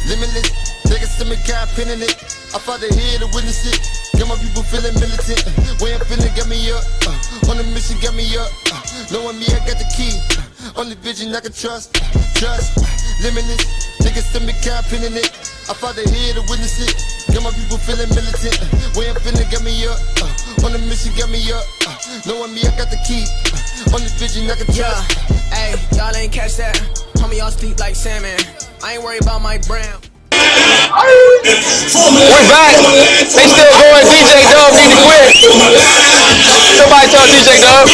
Limitless, niggas to me kind pinning it. I fought the head to witness it. Got my people feeling militant. Way I'm feeling got me up. On the mission got me up. Knowing me, I got the key. Only vision I can trust. Limitless, niggas to me kind pinning it. I fought the head to witness it. Got my people feeling militant. Way I'm feeling got me up. On the mission got me up. Knowing me, I got the key. Only vision I can trust. Hey, y'all ain't catch that. Homie, y'all sleep like salmon. I ain't worried about my brand. We're back. They still going. DJ Dub need to quit. Somebody tell DJ Dub.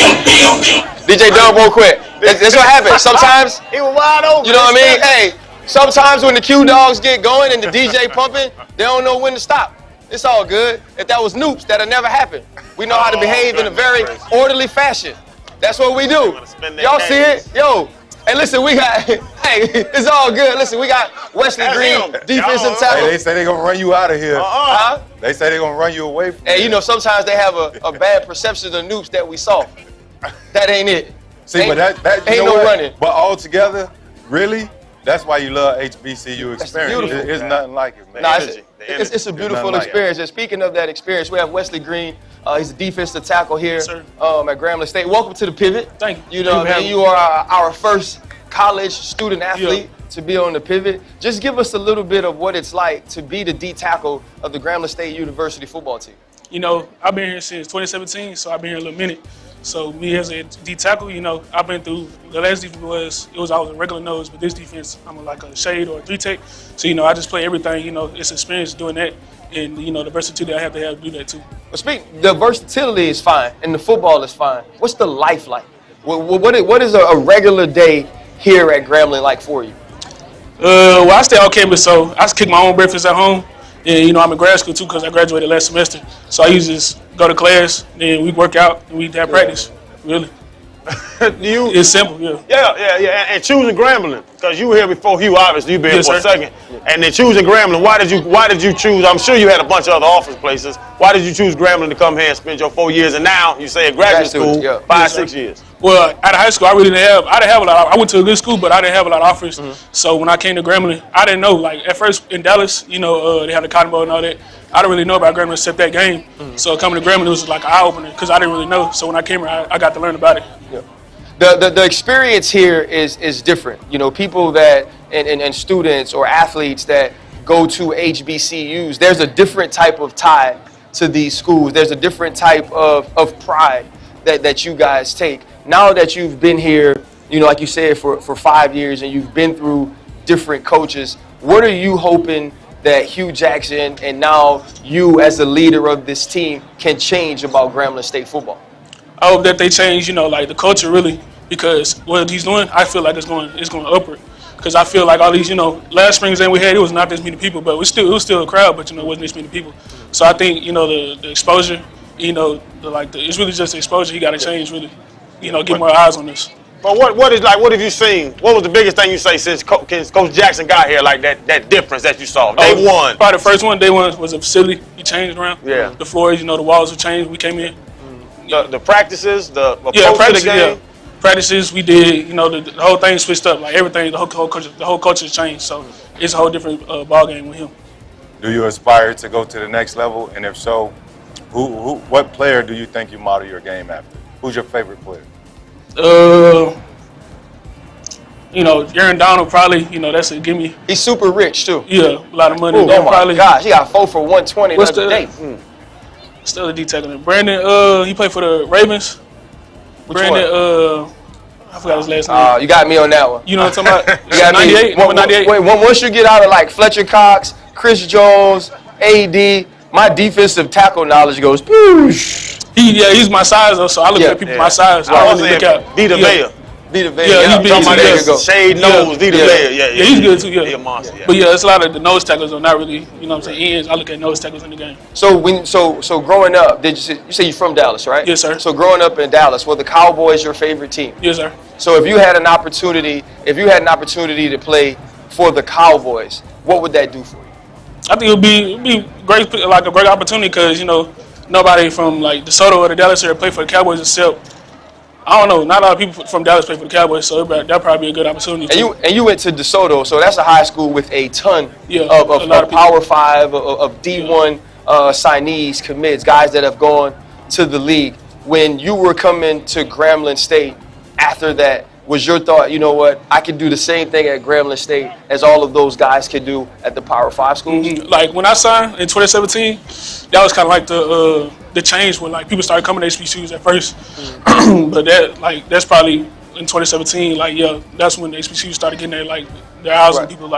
DJ Dub won't quit. That's what happens. Sometimes, He was wide open. you know what I mean? Hey, sometimes when the Q dogs get going and the DJ pumping, they don't know when to stop. It's all good. If that was Noops, that'd never happen. We know how to behave in a very orderly fashion. That's what we do. Y'all see it? Yo. Hey, listen, we got, hey, it's all good. Listen, we got Wesley Green, defensive tackle. Hey, they say they're going to run you out of here. Huh? They say they're going to run you away from Hey, here. you know, sometimes they have a bad perception of Noops that we saw. That ain't it. See, but that ain't you know no what? running. But altogether, really, that's why you love HBCU That's experience. beautiful. It's nothing like it, man. Nah, it's a beautiful nothing like experience. And speaking of that experience, we have Wesley Green. He's a defensive tackle here Yes, sir. at Grambling State. Welcome to the Pivot. Thank you. You know what I mean? You are our first college student athlete Yeah. to be on the Pivot. Just give us a little bit of what it's like to be the D tackle of the Grambling State University football team. You know, I've been here since 2017, so I've been here a little minute. So me as a D tackle, you know, I've been through, the last defense I was a regular nose, but this defense, I'm like a shade or a 3-tech. So, you know, I just play everything, you know, it's experience doing that. And, you know, the versatility I have to do that too. But the versatility is fine, and the football is fine. What's the life like? What is a regular day here at Grambling like for you? Well, I stay on campus, so I kick my own breakfast at home. And, you know, I'm in grad school too because I graduated last semester. So I usually just go to class, then we work out, and we have practice, really. It's simple, yeah. Yeah. And choosing Grambling, because you were here before Hugh, obviously, you've been here for a second. And then choosing Grambling, why did you choose? I'm sure you had a bunch of other office places. Why did you choose Grambling to come here and spend your 4 years? And now you say at graduate school, 5-6 years. Well, out of high school, I didn't have a lot. I went to a good school, but I didn't have a lot of offers. So when I came to Grambling, I didn't know. Like at first in Dallas, you know, they had the Cotton Bowl and all that. I didn't really know about Grambling except that game. So coming to Grambling was like an eye opener because I didn't really know. So when I came here, I got to learn about it. Yeah. The experience here is different. You know, people that and students or athletes that go to HBCUs, there's a different type of tie to these schools. There's a different type of pride that you guys take. Now that you've been here, you know, like you said, for 5 years and you've been through different coaches, what are you hoping that Hugh Jackson and now you as the leader of this team can change about Grambling State football? I hope that they change, you know, like the culture really, because what he's doing, I feel like it's going upward. Because I feel like all these, you know, last spring game we had, it was not this many people, but it was still a crowd, but you know, it wasn't this many people. So I think, you know, the exposure, you know, it's really just the exposure. He got to change really, you know, get more eyes on this. But what have you seen? What was the biggest thing you say since Coach Jackson got here? Like that difference that you saw. Day one. Probably the first one. Day one was a facility. He changed around. Yeah. The floors, the walls have changed. We came in. The practices, the approach practice, to the game. Yeah. Practices we did. The whole thing switched up. Like everything, the whole culture changed. So it's a whole different ball game with him. Do you aspire to go to the next level? And if so, what player do you think you model your game after? Who's your favorite player? Aaron Donald probably, that's a gimme. He's super rich too. Yeah, a lot of money. Ooh, oh my gosh, he got 4 for 120 the other day. Still a D-tackle. Brandon, he played for the Ravens. Brandon, I forgot his last name. You got me on that one. You know what I'm talking about? You got 98, me. 98. Wait, once you get out of like Fletcher Cox, Chris Jones, AD, my defensive tackle knowledge goes. He's my size though, so I look at people my size. So I really look at Vita Vea. Vita Vea. Yeah, he's big. There you go. Shade nose, Vita Vea. Yeah, he's good too. Yeah, he's a monster. Yeah. But yeah, it's a lot of the nose tackles are not really, ends. I look at nose tackles in the game. So growing up, you say you're from Dallas, right? Yes, sir. So growing up in Dallas, were the Cowboys your favorite team? Yes, sir. So if you had an opportunity to play for the Cowboys, what would that do for you? I think it would be great, like a great opportunity, because nobody from like DeSoto or the Dallas area play for the Cowboys except. I don't know. Not a lot of people from Dallas play for the Cowboys, so that'd probably be a good opportunity. And you went to DeSoto, so that's a high school with a ton of Power 5, of D1 signees, commits, guys that have gone to the league. When you were coming to Grambling State, after that, was your thought, you know what, I could do the same thing at Grambling State as all of those guys could do at the Power 5 schools? Mm-hmm. Like when I signed in 2017, that was kind of like the change when like people started coming to HBCUs at first. But that's probably in 2017. That's when the HBCUs started getting their eyes on people.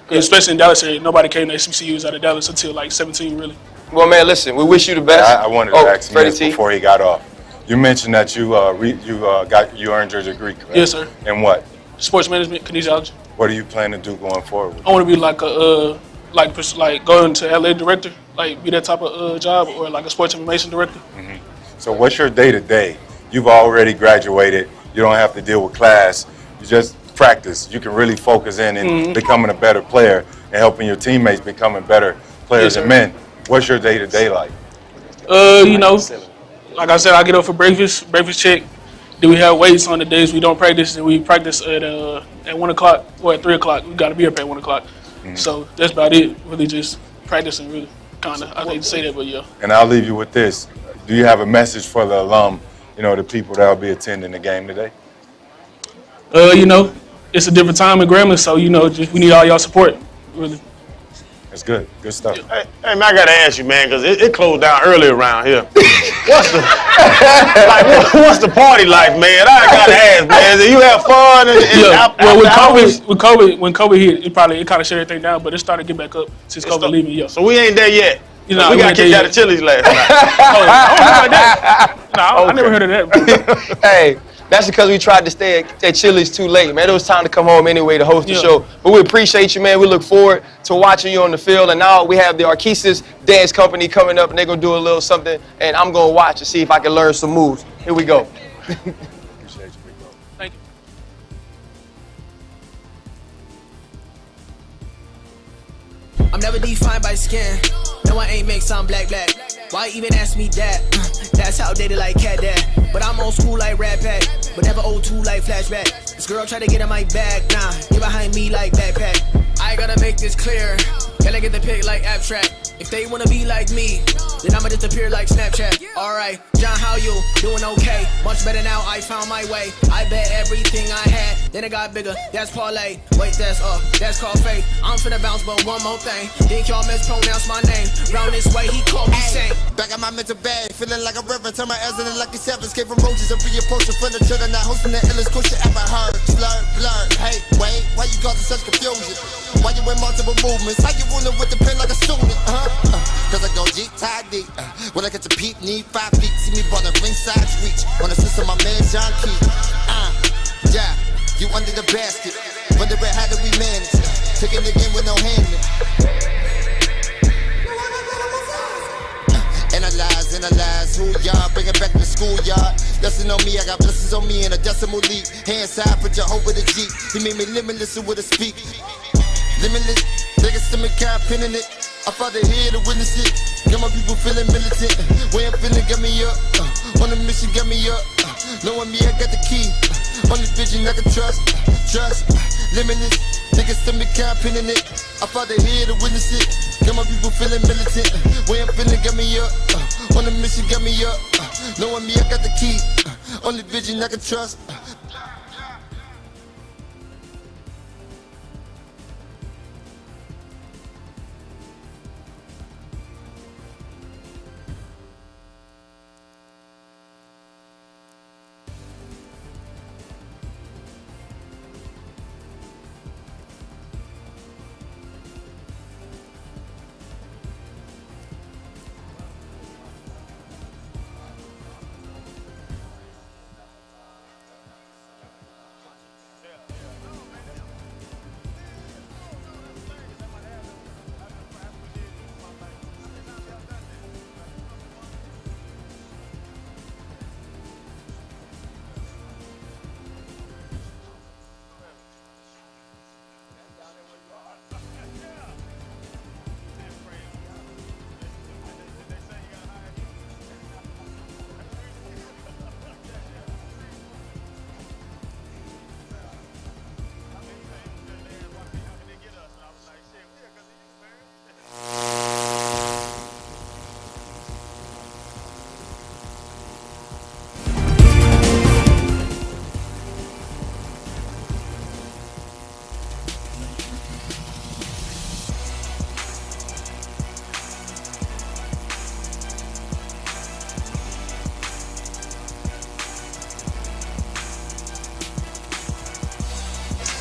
Especially in Dallas area, nobody came to HBCUs out of Dallas until 17 really. Well, man, listen, we wish you the best. I wanted to ask him this before he got off. You mentioned that you earned your degree, correct? Yes, sir. In what? Sports management, kinesiology. What do you plan to do going forward? I want to be going to LA director, be that type of job, or like a sports information director. Mm-hmm. So what's your day-to-day? You've already graduated. You don't have to deal with class. You just practice. You can really focus in becoming a better player and helping your teammates becoming better players and men. What's your day-to-day like? Like I said, I get up for breakfast check. Do we have weights on the days we don't practice? And we practice at 1 o'clock or at 3 o'clock. We got to be up at 1 o'clock. Mm-hmm. So that's about it. Really just practicing, really. Kind of. I hate to say that, but yeah. And I'll leave you with this. Do you have a message for the alum, the people that will be attending the game today? It's a different time in Grambling, so, we need all y'all support, really. That's good. Good stuff. Hey, man, I got to ask you, man, because it closed down early around here. What's the party life, man? I got to ask, man. Do you have fun? When COVID hit, it kind of shut everything down, but it started getting back up since COVID leaving. Yeah. So we ain't there yet. We got kicked out of Chili's last night. I never heard of that. Hey. That's because we tried to stay at Chili's too late, man. It was time to come home anyway to host the show. But we appreciate you, man. We look forward to watching you on the field. And now we have the Arkesis Dance Company coming up, and they're going to do a little something. And I'm going to watch and see if I can learn some moves. Here we go. Appreciate you, big bro. Thank you. I'm never defined by skin. No, I ain't make some black. Why even ask me that? That's how dated like cat dad. But I'm old school like Rat Pack, but never old two like Flashback. This girl try to get in my bag, nah, get behind me like backpack. I gotta make this clear, gotta get the pic like abstract. If they wanna be like me, then I'ma disappear like Snapchat. Alright, John, how you? Doing okay, much better now, I found my way. I bet everything I had, then it got bigger, that's parlay. Wait, that's called fake. I'm finna bounce, but one more thing. Think y'all mispronounce my name, round this way he called me Saint. Back at my mental bag, feeling like a river. Turn my L's into lucky sevens. Escape from roaches and reapproach in front of children. Not hosting the illest question ever heard. Blur, hey, wait, why you causing such confusion? Why you in multiple movements? How you ruling with the pen like a student? Cause I go G-Tidy. When I get to Pete, need 5 feet. See me ball the ringside reach. On the system, my man John Key. Yeah, you under the basket. Wondering how do we manage? Taking the game with no handling. Analyze niggas analyze who y'all, bring it back to the schoolyard. Lesson on me, I got blessings on me in a decimal leap. Hands high for Jehovah the Jeep. He made me limitless with a speak. Limitless, niggas still kind pinning it. I fought the head to witness it. Got my people feeling militant. Way I'm feeling got me up. On the mission got me up. Knowing me, I got the key. Only vision I can trust. Trust, limitless. Niggas still kind pinning it. I fought the head to witness it. Got my people feeling militant. Way I'm feeling got me up. On the mission got me up. Knowing me, I got the key. Only vision I can trust.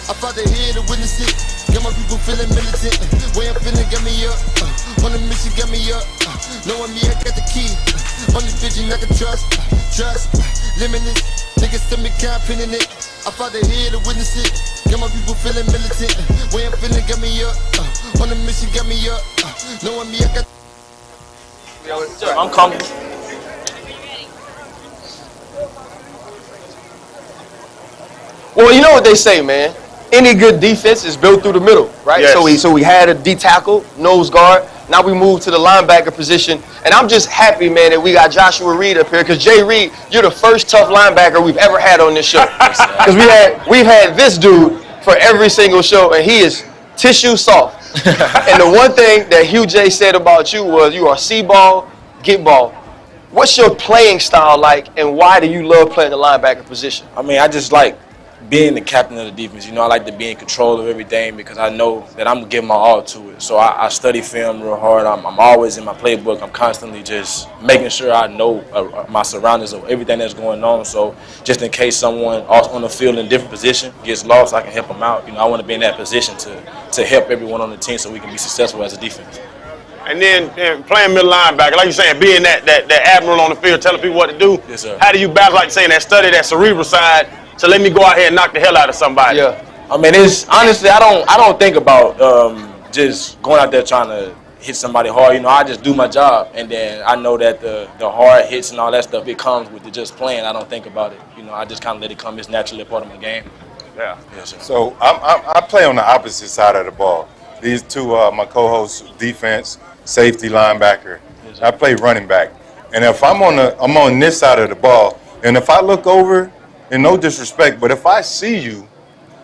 I fought the head to witness it. Got my people feeling militant. Way I'm feeling got me up. On the mission got me up. Knowing me, I got the key. Only vision I can trust. Trust, limitless. Niggas still me kind pinning it. I fought the head to witness it. Got my people feeling militant. Way I'm feeling got me up. On the mission got me up. Knowing me, I got. I'm comfortable. Well, you know what they say, man. Any good defense is built through the middle, right? Yes. So we had a D tackle, nose guard. Now we move to the linebacker position, and I'm just happy, man, that we got Joshua Reed up here. Because Jay Reed, you're the first tough linebacker we've ever had on this show. Because we've had this dude for every single show, and he is tissue soft. And the one thing that Hugh J said about you was you are see ball, get ball. What's your playing style like, and why do you love playing the linebacker position? I mean, I just like being the captain of the defense. You know, I like to be in control of everything because I know that I'm going to give my all to it. So I study film real hard. I'm always in my playbook. I'm constantly just making sure I know my surroundings of everything that's going on. So just in case someone on the field in a different position gets lost, I can help them out. You know, I want to be in that position to help everyone on the team so we can be successful as a defense. And then playing middle linebacker, like you're saying, being that admiral on the field, telling people what to do. Yes, sir. How do you balance, like saying, that study, that cerebral side, to let me go out here and knock the hell out of somebody? Yeah. I mean, it's honestly, I don't think about just going out there trying to hit somebody hard. You know, I just do my job, and then I know that the hard hits and all that stuff, it comes with it just playing. I don't think about it. You know, I just kind of let it come. It's naturally a part of my game. Yeah. Yes, sir. So I play on the opposite side of the ball. These two, my co-hosts, defense, safety, linebacker. Yes, sir. I play running back, and if I'm on this side of the ball, and if I look over, and no disrespect, but if I see you,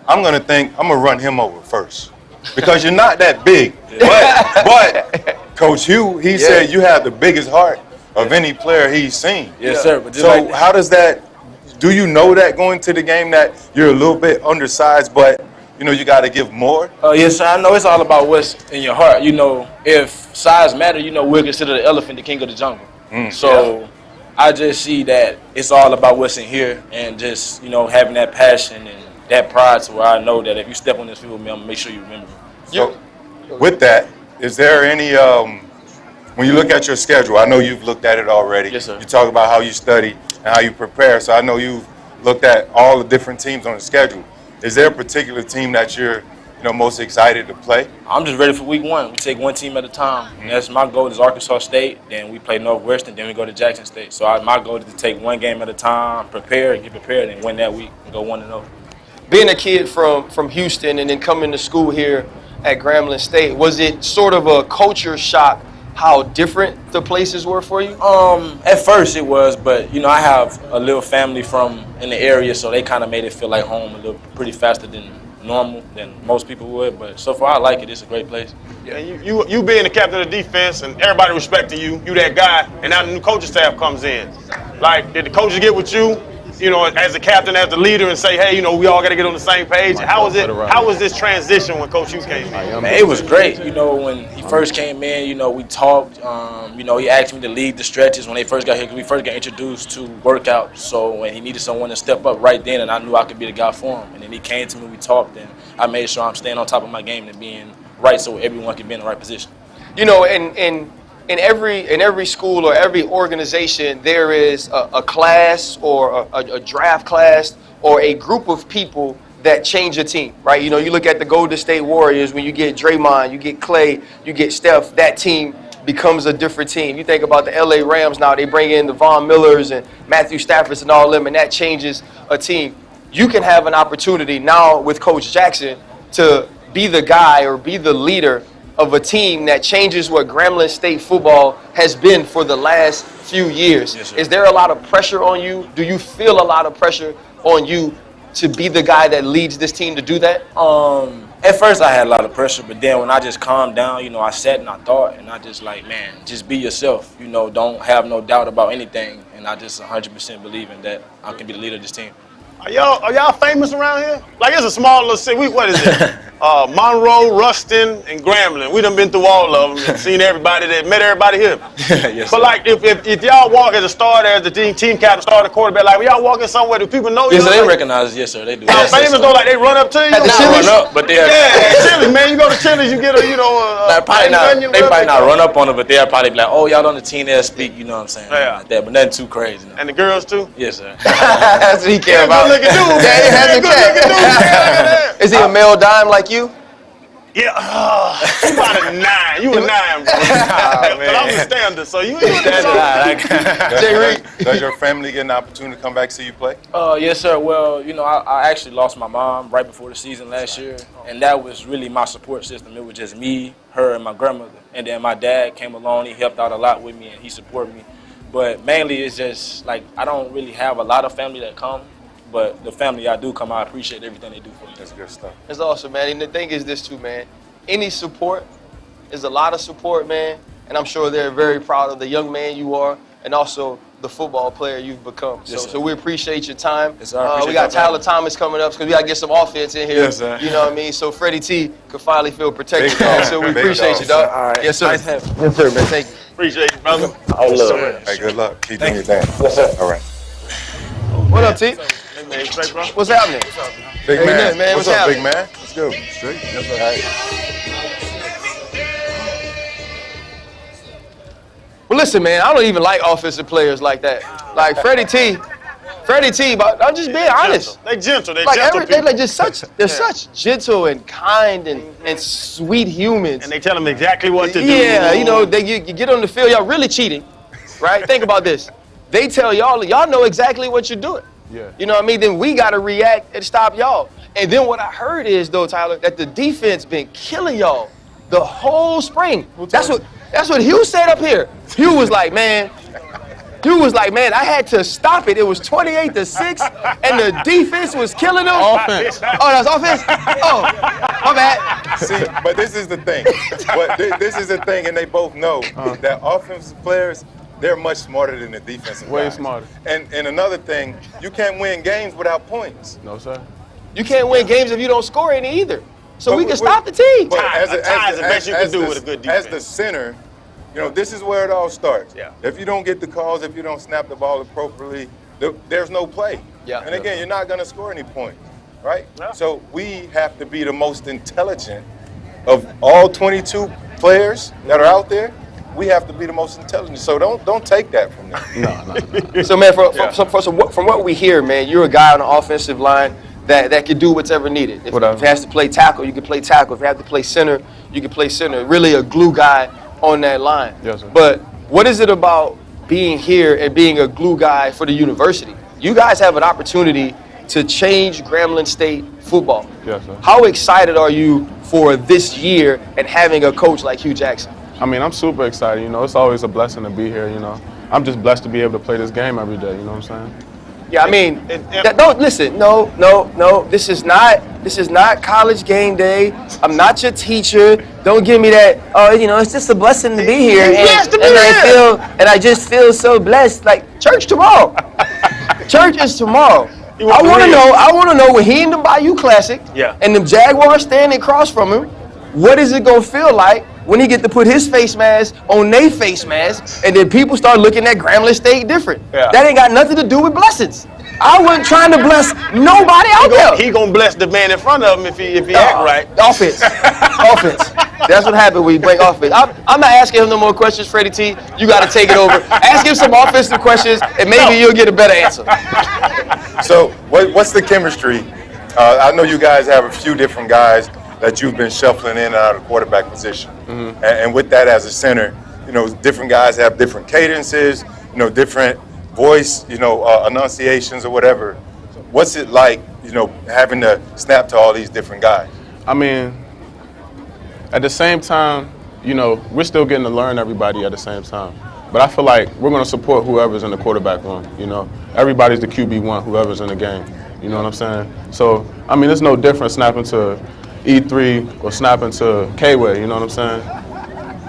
I'm gonna think I'm gonna run him over first because you're not that big. But Coach Hugh, he said you have the biggest heart of any player he's seen. Yes, sir. But so like how does that? Do you know that going to the game that you're a little bit undersized, but you know you got to give more? Yes, sir. I know it's all about what's in your heart. You know, if size matter, you know, we'll consider the elephant the king of the jungle. So I just see that it's all about what's in here and just, you know, having that passion and that pride to where I know that if you step on this field with me, I'm going to make sure you remember. So with that, is there any, when you look at your schedule, I know you've looked at it already. Yes, sir. You talk about how you study and how you prepare, so I know you've looked at all the different teams on the schedule. Is there a particular team that you're most excited to play? I'm just ready for week 1. We take one team at a time. And that's my goal is Arkansas State. Then we play Northwestern. Then we go to Jackson State. So my goal is to take one game at a time, get prepared, and win that week and go 1-0. Being a kid from Houston and then coming to school here at Grambling State, was it sort of a culture shock how different the places were for you? At first it was, but I have a little family in the area, so they kind of made it feel like home pretty faster than normal than most people would. But so far I like it. It's a great place. Yeah, you being the captain of the defense and everybody respecting you that guy, and now the new coaching staff comes in. Like, did the coaches get with you? As the captain, as the leader, and say, hey, we all got to get on the same page. How was this transition when Coach Hugh came in? Man, it was great. When he first came in, we talked. He asked me to lead the stretches when they first got here, because we first got introduced to workouts. So when he needed someone to step up right then, and I knew I could be the guy for him. And then he came to me, we talked, and I made sure I'm staying on top of my game and being right so everyone can be in the right position. In every school or every organization, there is a class or a draft class or a group of people that change a team, right? You look at the Golden State Warriors, when you get Draymond, you get Clay, you get Steph, that team becomes a different team. You think about the LA Rams now, they bring in the Von Millers and Matthew Staffords and all them, and that changes a team. You can have an opportunity now with Coach Jackson to be the guy or be the leader of a team that changes what Grambling State football has been for the last few years. Yes, sir. Is there a lot of pressure on you? Do you feel a lot of pressure on you to be the guy that leads this team to do that? At first I had a lot of pressure, but then when I just calmed down, I sat and I thought, and I just just be yourself. Don't have no doubt about anything, and I just 100% believe in that I can be the leader of this team. Are y'all famous around here? Like, it's a small little city. What is it? Monroe, Ruston, and Grambling. We done been through all of them and seen everybody met everybody here. Yes, but like, if y'all walk as a starter, as the team captain, starter, quarterback, like when y'all walking somewhere, do people know you? Yes, they recognize us. Yes, sir, they do. Y'all famous though, like they run up to you? Not run up, but they're Chili's, man. You go to Chili's, you get a they probably not run up on it, but they'll probably be like, oh, y'all on the team, they'll speak. You know what I'm saying? Yeah. Like that, but nothing too crazy. No. And the girls too? Yes, sir. That's what he cares about. Good looking dude, man. Is he a male dime like you? Yeah, you about a 9. You a 9, bro. But I'm a standard, so you ain't standard. Does your family get an opportunity to come back see you play? Yes, sir. Well, I actually lost my mom right before the season last year, and that was really my support system. It was just me, her, and my grandmother. And then my dad came along. He helped out a lot with me, and he supported me. But mainly it's just, like, I don't really have a lot of family that come. But the family I do come, I appreciate everything they do for me. That's good stuff. That's awesome, man. And the thing is this too, man. Any support is a lot of support, man. And I'm sure they're very proud of the young man you are and also the football player you've become. Yes, so we appreciate your time. Yes, sir. We got Tyler Thomas coming up because we got to get some offense in here. Yes, sir. You know what I mean? So Freddie T could finally feel protected. Dog. So we Big appreciate dog. you, dog. All right. Yes, sir. Nice having you. Yes, sir, man. Thank you. Appreciate you, brother. I love it. Hey, good luck. Keep doing your thing. Yes, sir. All right. What up, T? Hey, man, straight, bro. What's happening? Big Hey, man. man, What's what's up, happening? big man? Let's go. Straight. Yes, sir. All right. Well, listen, man, I don't even like offensive players like that. Like Freddie T, but I'm just being honest. They gentle. They Like gentle they're people. like just they're such gentle and kind and sweet humans. And they tell them exactly what to do. Yeah, you get on the field, y'all really cheating, right? Think about this. They tell y'all know exactly what you're doing. Yeah. You know what I mean? Then we got to react and stop y'all. And then what I heard is, though, Tyler, that the defense been killing y'all the whole spring. That's what Hugh said up here. Hugh was like, man, I had to stop it. It was 28-6, and the defense was killing them. Offense. Oh, that's offense? Oh, my bad. See, but this is the thing. This is the thing, and they both know that offensive players, they're much smarter than the defensive Way guys. smarter. And another thing, you can't win games without points. No, sir. You can't win games if you don't score any either. So But we can stop the team. But A tie is the best you can do with a good defense. As the center, this is where it all starts. Yeah. If you don't get the calls, if you don't snap the ball appropriately, there's no play. Yeah. And again, you're not going to score any points, right? Yeah. So we have to be the most intelligent of all 22 players that are out there. We have to be the most intelligent. So don't take that from them. So, man, from what we hear, man, you're a guy on the offensive line that can do whatever needed. If it has to play tackle, you can play tackle. If you have to play center, you can play center. Really a glue guy on that line. Yes, sir. But what is it about being here and being a glue guy for the university? You guys have an opportunity to change Grambling State football. Yes, sir. How excited are you for this year and having a coach like Hugh Jackson? I mean, I'm super excited. You know, it's always a blessing to be here, you know. I'm just blessed to be able to play this game every day, you know what I'm saying? Yeah, I mean, don't listen. No. This is not college game day. I'm not your teacher. Don't give me that. Oh, you know, it's just a blessing to be here, and I just feel so blessed. Like church tomorrow. Church is tomorrow. I want to know when he in the Bayou Classic, and the Jaguars standing across from him. What is it gonna feel like when he get to put his face mask on their face mask, and then people start looking at Grambling State different? Yeah. That ain't got nothing to do with blessings. I wasn't trying to bless nobody out there. He gonna bless the man in front of him if he act right. Offense. Offense. That's what happened when you bring offense. I'm not asking him no more questions, Freddie T. You got to take it over. Ask him some offensive questions, and maybe you'll get a better answer. So what's the chemistry? I know you guys have a few different guys that you've been shuffling in and out of the quarterback position. Mm-hmm. And with that as a center, you know, different guys have different cadences, you know, different voice, you know, enunciations or whatever. What's it like, you know, having to snap to all these different guys? I mean, at the same time, you know, we're still getting to learn everybody at the same time. But I feel like we're going to support whoever's in the quarterback room, you know. Everybody's the QB1, whoever's in the game, you know what I'm saying? So, I mean, there's no difference snapping to E3 or snapping to K-Way, you know what I'm saying?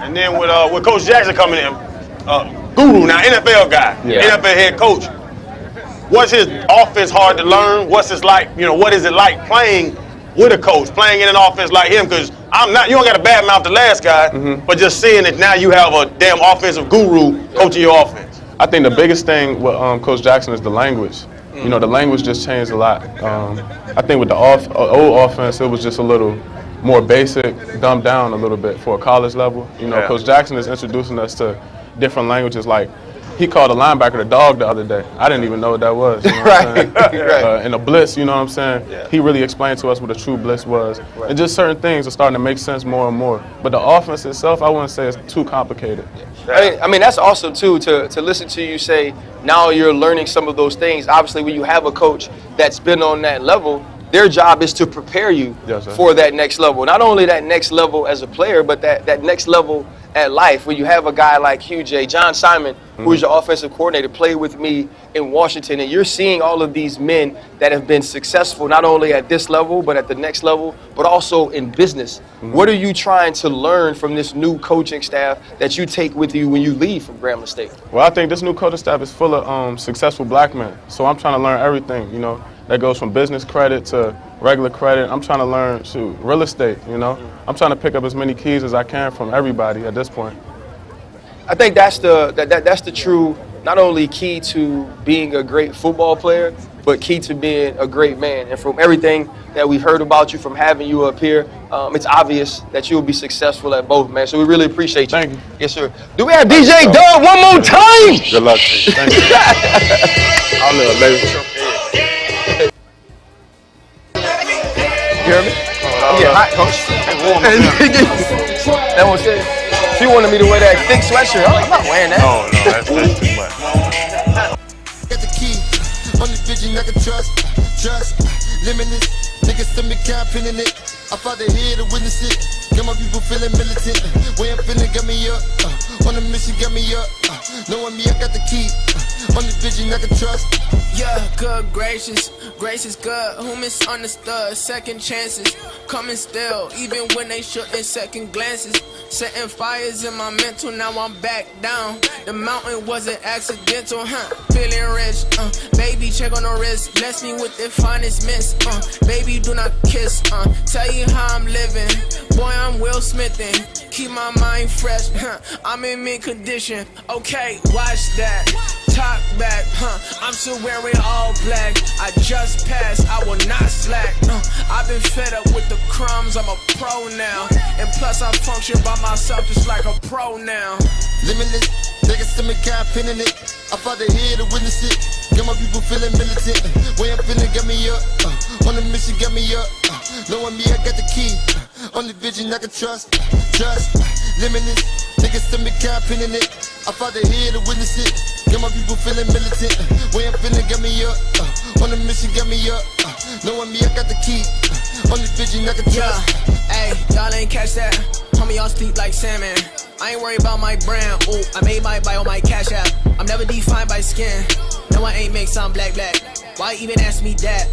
And then with Coach Jackson coming in, guru, now NFL guy, NFL head coach. What's his offense hard to learn? What's it like, you know, what is it like playing with a coach, playing in an offense like him? Because you don't got a bad mouth the last guy, but just seeing that now you have a damn offensive guru coaching your offense. I think the biggest thing with Coach Jackson is the language. You know, the language just changed a lot. I think with the old offense, it was just a little more basic, dumbed down a little bit for a college level. You know, Coach Jackson is introducing us to different languages. Like, he called a linebacker the dog the other day. I didn't even know what that was. You know what I'm saying? In a blitz, you know what I'm saying? Yeah. He really explained to us what a true blitz was. Right. And just certain things are starting to make sense more and more. But the offense itself, I wouldn't say it's too complicated. I mean, that's awesome, too, to listen to you say now you're learning some of those things. Obviously, when you have a coach that's been on that level, their job is to prepare you for that next level. Not only that next level as a player, but that next level at life. When you have a guy like Hugh J. John Simon, who is your offensive coordinator, played with me in Washington, and you're seeing all of these men that have been successful not only at this level, but at the next level, but also in business. What are you trying to learn from this new coaching staff that you take with you when you leave from Grambling State? Well, I think this new coaching staff is full of successful black men. So I'm trying to learn everything, you know. That goes from business credit to regular credit. I'm trying to learn real estate, you know. I'm trying to pick up as many keys as I can from everybody at this point. I think that's the true, not only key to being a great football player, but key to being a great man. And from everything that we've heard about you, from having you up here, it's obvious that you'll be successful at both, man. So we really appreciate you. Thank you. Yes, sir. Do we have DJ Doug one more time? Good luck to you. Thank you. I'll live, baby. You hear me? I'm getting hot, coach. That one said, she wanted me to wear that thick sweatshirt. I'm not wearing that. No, that's too much. Got the key, only vision I can trust, limitless. Niggas send me camping in it. I fought the head to witness it. Got my people feeling militant. Way I'm feeling got me up. On a mission got me up. Knowing me, I got the key. Only vision I can trust. Yeah, good gracious, grace is good. Who misunderstood? Second chances, coming still, even when they shouldn't. Second glances, setting fires in my mental. Now I'm back down. The mountain wasn't accidental, Feeling rich, baby, check on the wrist. Bless me with the finest miss, baby, do not kiss. Tell you how I'm living, boy, I'm Will Smithin'. Keep my mind fresh, I'm in mint condition. Okay, watch that. Talk back, I'm still wearing all black. I just passed, I will not slack. I've been fed up with the crumbs, I'm a pro now. And plus I function by myself just like a pro now. Limitless, Niggas still me campaigning it. I fought the head to witness it. Got my people feeling militant. Way I'm feeling got me up. On the mission got me up. Knowing me, I got the key. Only vision I can trust. Limitless. Niggas still me campaigning it. I fought the head to witness it. Got my people feeling militant. Way I'm feeling got me up. On the mission got me up. Knowing me, I got the key. Only vision I can trust. Hey, y'all ain't catch that. Homie, y'all sleep like salmon. I ain't worried about my brand. Ooh, I made my bio on my cash app. I'm never defined by skin. No, I ain't make some black. Why even ask me that?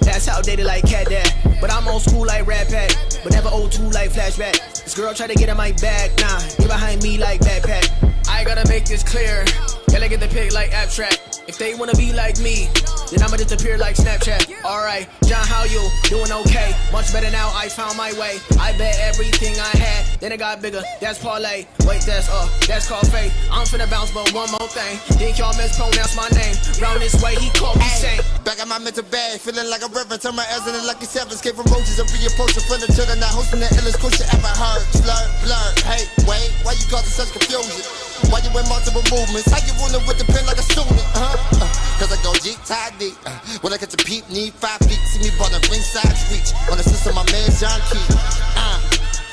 That's outdated like cat dad. But I'm old school like Rat Pack. But never old two like Flashback. This girl tried to get in my bag. Nah, get behind me like backpack. I gotta make this clear. Gotta get the pic like abstract. If they wanna be like me, then I'ma disappear like Snapchat. Alright, John, how you? Doing okay. Much better now, I found my way. I bet everything I had, then it got bigger. That's parlay. Wait, that's called faith. I'm finna bounce, but one more thing. Think y'all mispronounce my name. Round this way, he called me saint. Back at my mental bag, feeling like a reverend. Turn my ass into lucky sevens. Escape from roaches and reapproach in front of children. Not hosting the illest question ever heard. Blur. Hey, wait, why you causing such confusion? Why you in multiple movements? How you ruling with the pen like a student? Cause I go G-Tidy. When I catch a peep, need 5 feet. See me ball the ringside reach. On the system, my man John Key.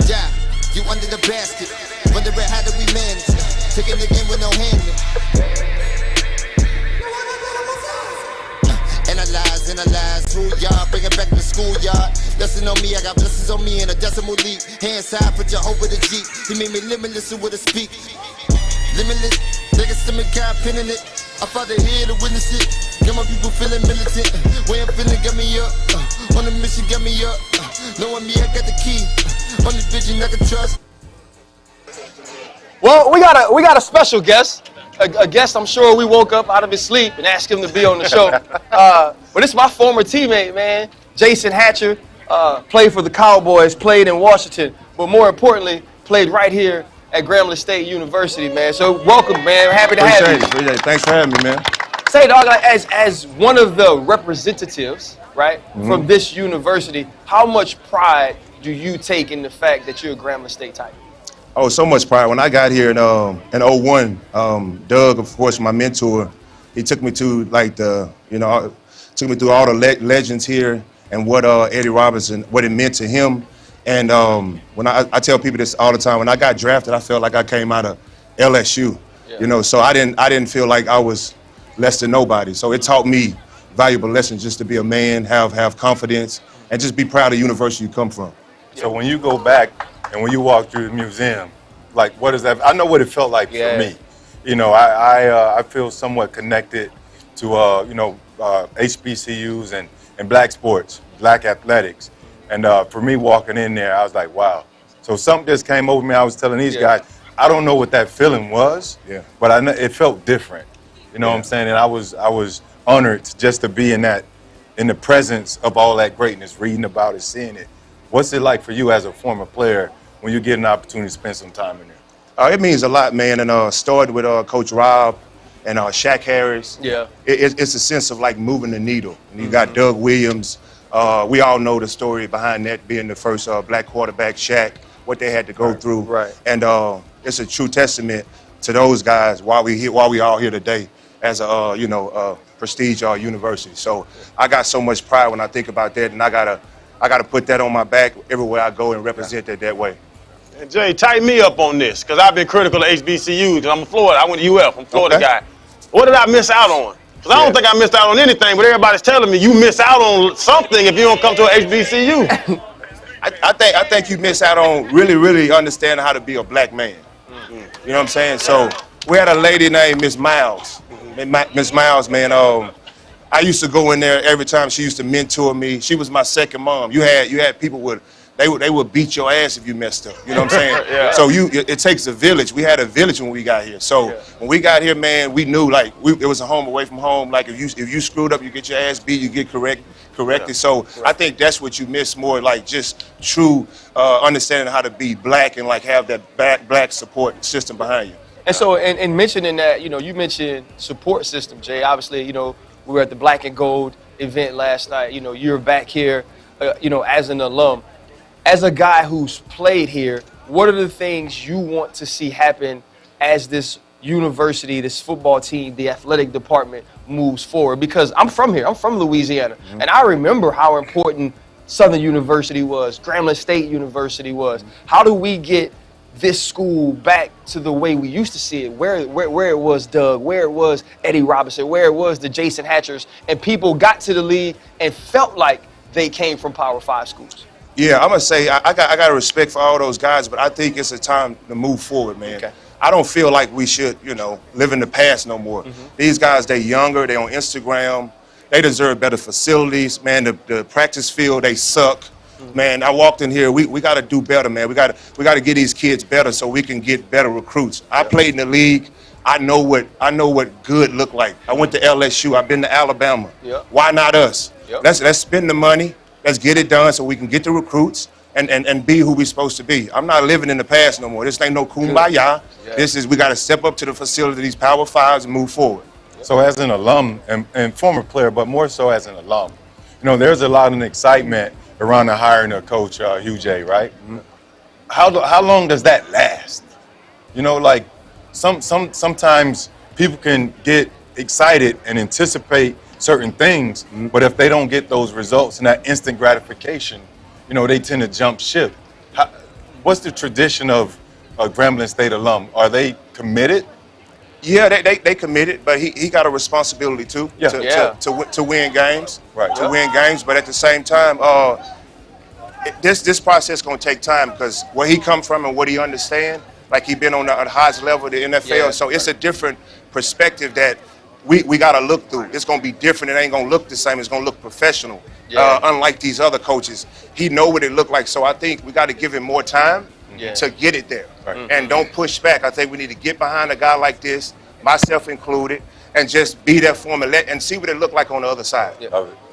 Yeah, you under the basket. Wondering how do we manage? Taking the game with no handling. Analyze who y'all, bring it back to the schoolyard. Lesson on me, I got blessings on me in a decimal leap. Hands high for Jehovah the Jeep. He made me limitless with a speak. Limitless, niggas still me campaigning it. I fought the head to witness it. Got my people feeling militant. Way I'm feeling got me up. On the mission got me up. Knowing me, I got the key. On the vision I can trust. Well, we got a special guest. A guest I'm sure we woke up out of his sleep and asked him to be on the show. But it's my former teammate, man. Jason Hatcher, played for the Cowboys, played in Washington, but more importantly, played right here at Grambling State University, man. So welcome, man. Happy to have you. Appreciate it. Thanks for having me, man. Say, dog, as one of the representatives, right, from this university, how much pride do you take in the fact that you're a Grambling State Tiger? Oh, so much pride. When I got here in 01, Doug, of course, my mentor, he took me to took me through all the legends here and what Eddie Robinson, what it meant to him. And when I tell people this all the time, when I got drafted, I felt like I came out of LSU, so I didn't feel like I was less than nobody. So it taught me valuable lessons just to be a man, have confidence, and just be proud of the university you come from. So when you go back and when you walk through the museum, like what is that? I know what it felt like for me. I feel somewhat connected to HBCUs and black sports, black athletics. And for me walking in there, I was like, wow. So something just came over me. I was telling these guys, I don't know what that feeling was, but I know it felt different. You know what I'm saying? And I was honored just to be in the presence of all that greatness, reading about it, seeing it. What's it like for you as a former player when you get an opportunity to spend some time in there? It means a lot, man. And started with Coach Rob and Shaq Harris. Yeah. It's a sense of like moving the needle. And you got Doug Williams. We all know the story behind that, being the first black quarterback, Shaq, what they had to go through. Right. And it's a true testament to those guys while we all here today as a prestige university. So I got so much pride when I think about that, and I gotta put that on my back everywhere I go and represent that way. And Jay, tighten me up on this, because I've been critical of HBCUs. I'm a Florida. I went to UF. I'm a Florida guy. What did I miss out on? Because I don't think I missed out on anything, but everybody's telling me you miss out on something if you don't come to an HBCU. I think you miss out on really understanding how to be a black man. You know what I'm saying? So we had a lady named Miss Miles. Miss Miles, man, I used to go in there every time. She used to mentor me. She was my second mom. You had people they would beat your ass if you messed up. You know what I'm saying? So it takes a village. We had a village when we got here. So when we got here, man, we knew it was a home away from home. Like if you screwed up, you get your ass beat, you get corrected. So I think that's what you miss more, like just true understanding how to be black and like have that black support system behind you. And so, in mentioning that, you mentioned support system, Jay. Obviously, we were at the Black and Gold event last night. You're back here, as an alum. As a guy who's played here, what are the things you want to see happen as this university, this football team, the athletic department moves forward? Because I'm from here. I'm from Louisiana. Mm-hmm. And I remember how important Southern University was, Grambling State University was. Mm-hmm. How do we get this school back to the way we used to see it, where it was Doug, where it was Eddie Robinson, where it was the Jason Hatchers, and people got to the league and felt like they came from Power 5 schools? Yeah, I'm going to say I got respect for all those guys, but I think it's a time to move forward, man. Okay. I don't feel like we should, live in the past no more. Mm-hmm. These guys, they're younger, they're on Instagram, they deserve better facilities. Man, the practice field, they suck. Mm-hmm. Man, I walked in here, we got to do better, man. We got to get these kids better so we can get better recruits. I played in the league. I know what good look like. I went to LSU, I've been to Alabama. Yep. Why not us? Yep. Let's spend the money, let's get it done so we can get the recruits and be who we're supposed to be. I'm not living in the past no more. This ain't no kumbaya. Yeah. This is, we got to step up to the facility, these Power 5s, and move forward. So as an alum and former player, but more so as an alum, there's a lot of excitement around the hiring of Coach Hugh J, right? Mm-hmm. How long does that last? Like sometimes people can get excited and anticipate certain things, mm-hmm. but if they don't get those results and that instant gratification, they tend to jump ship. What's the tradition of a Grambling State alum? Are they committed? Yeah, they committed, but he got a responsibility too to win games, right? To win games, but at the same time, this process gonna take time because where he come from and what he understand, like he been on the highest level of the NFL, so it's a different perspective that we gotta look through. It's gonna be different. It ain't gonna look the same. It's gonna look professional. Unlike these other coaches, he know what it look like. So I think we got to give him more time to get it there, and don't push back. I think we need to get behind a guy like this, myself included, and just be there for him and see what it look like on the other side.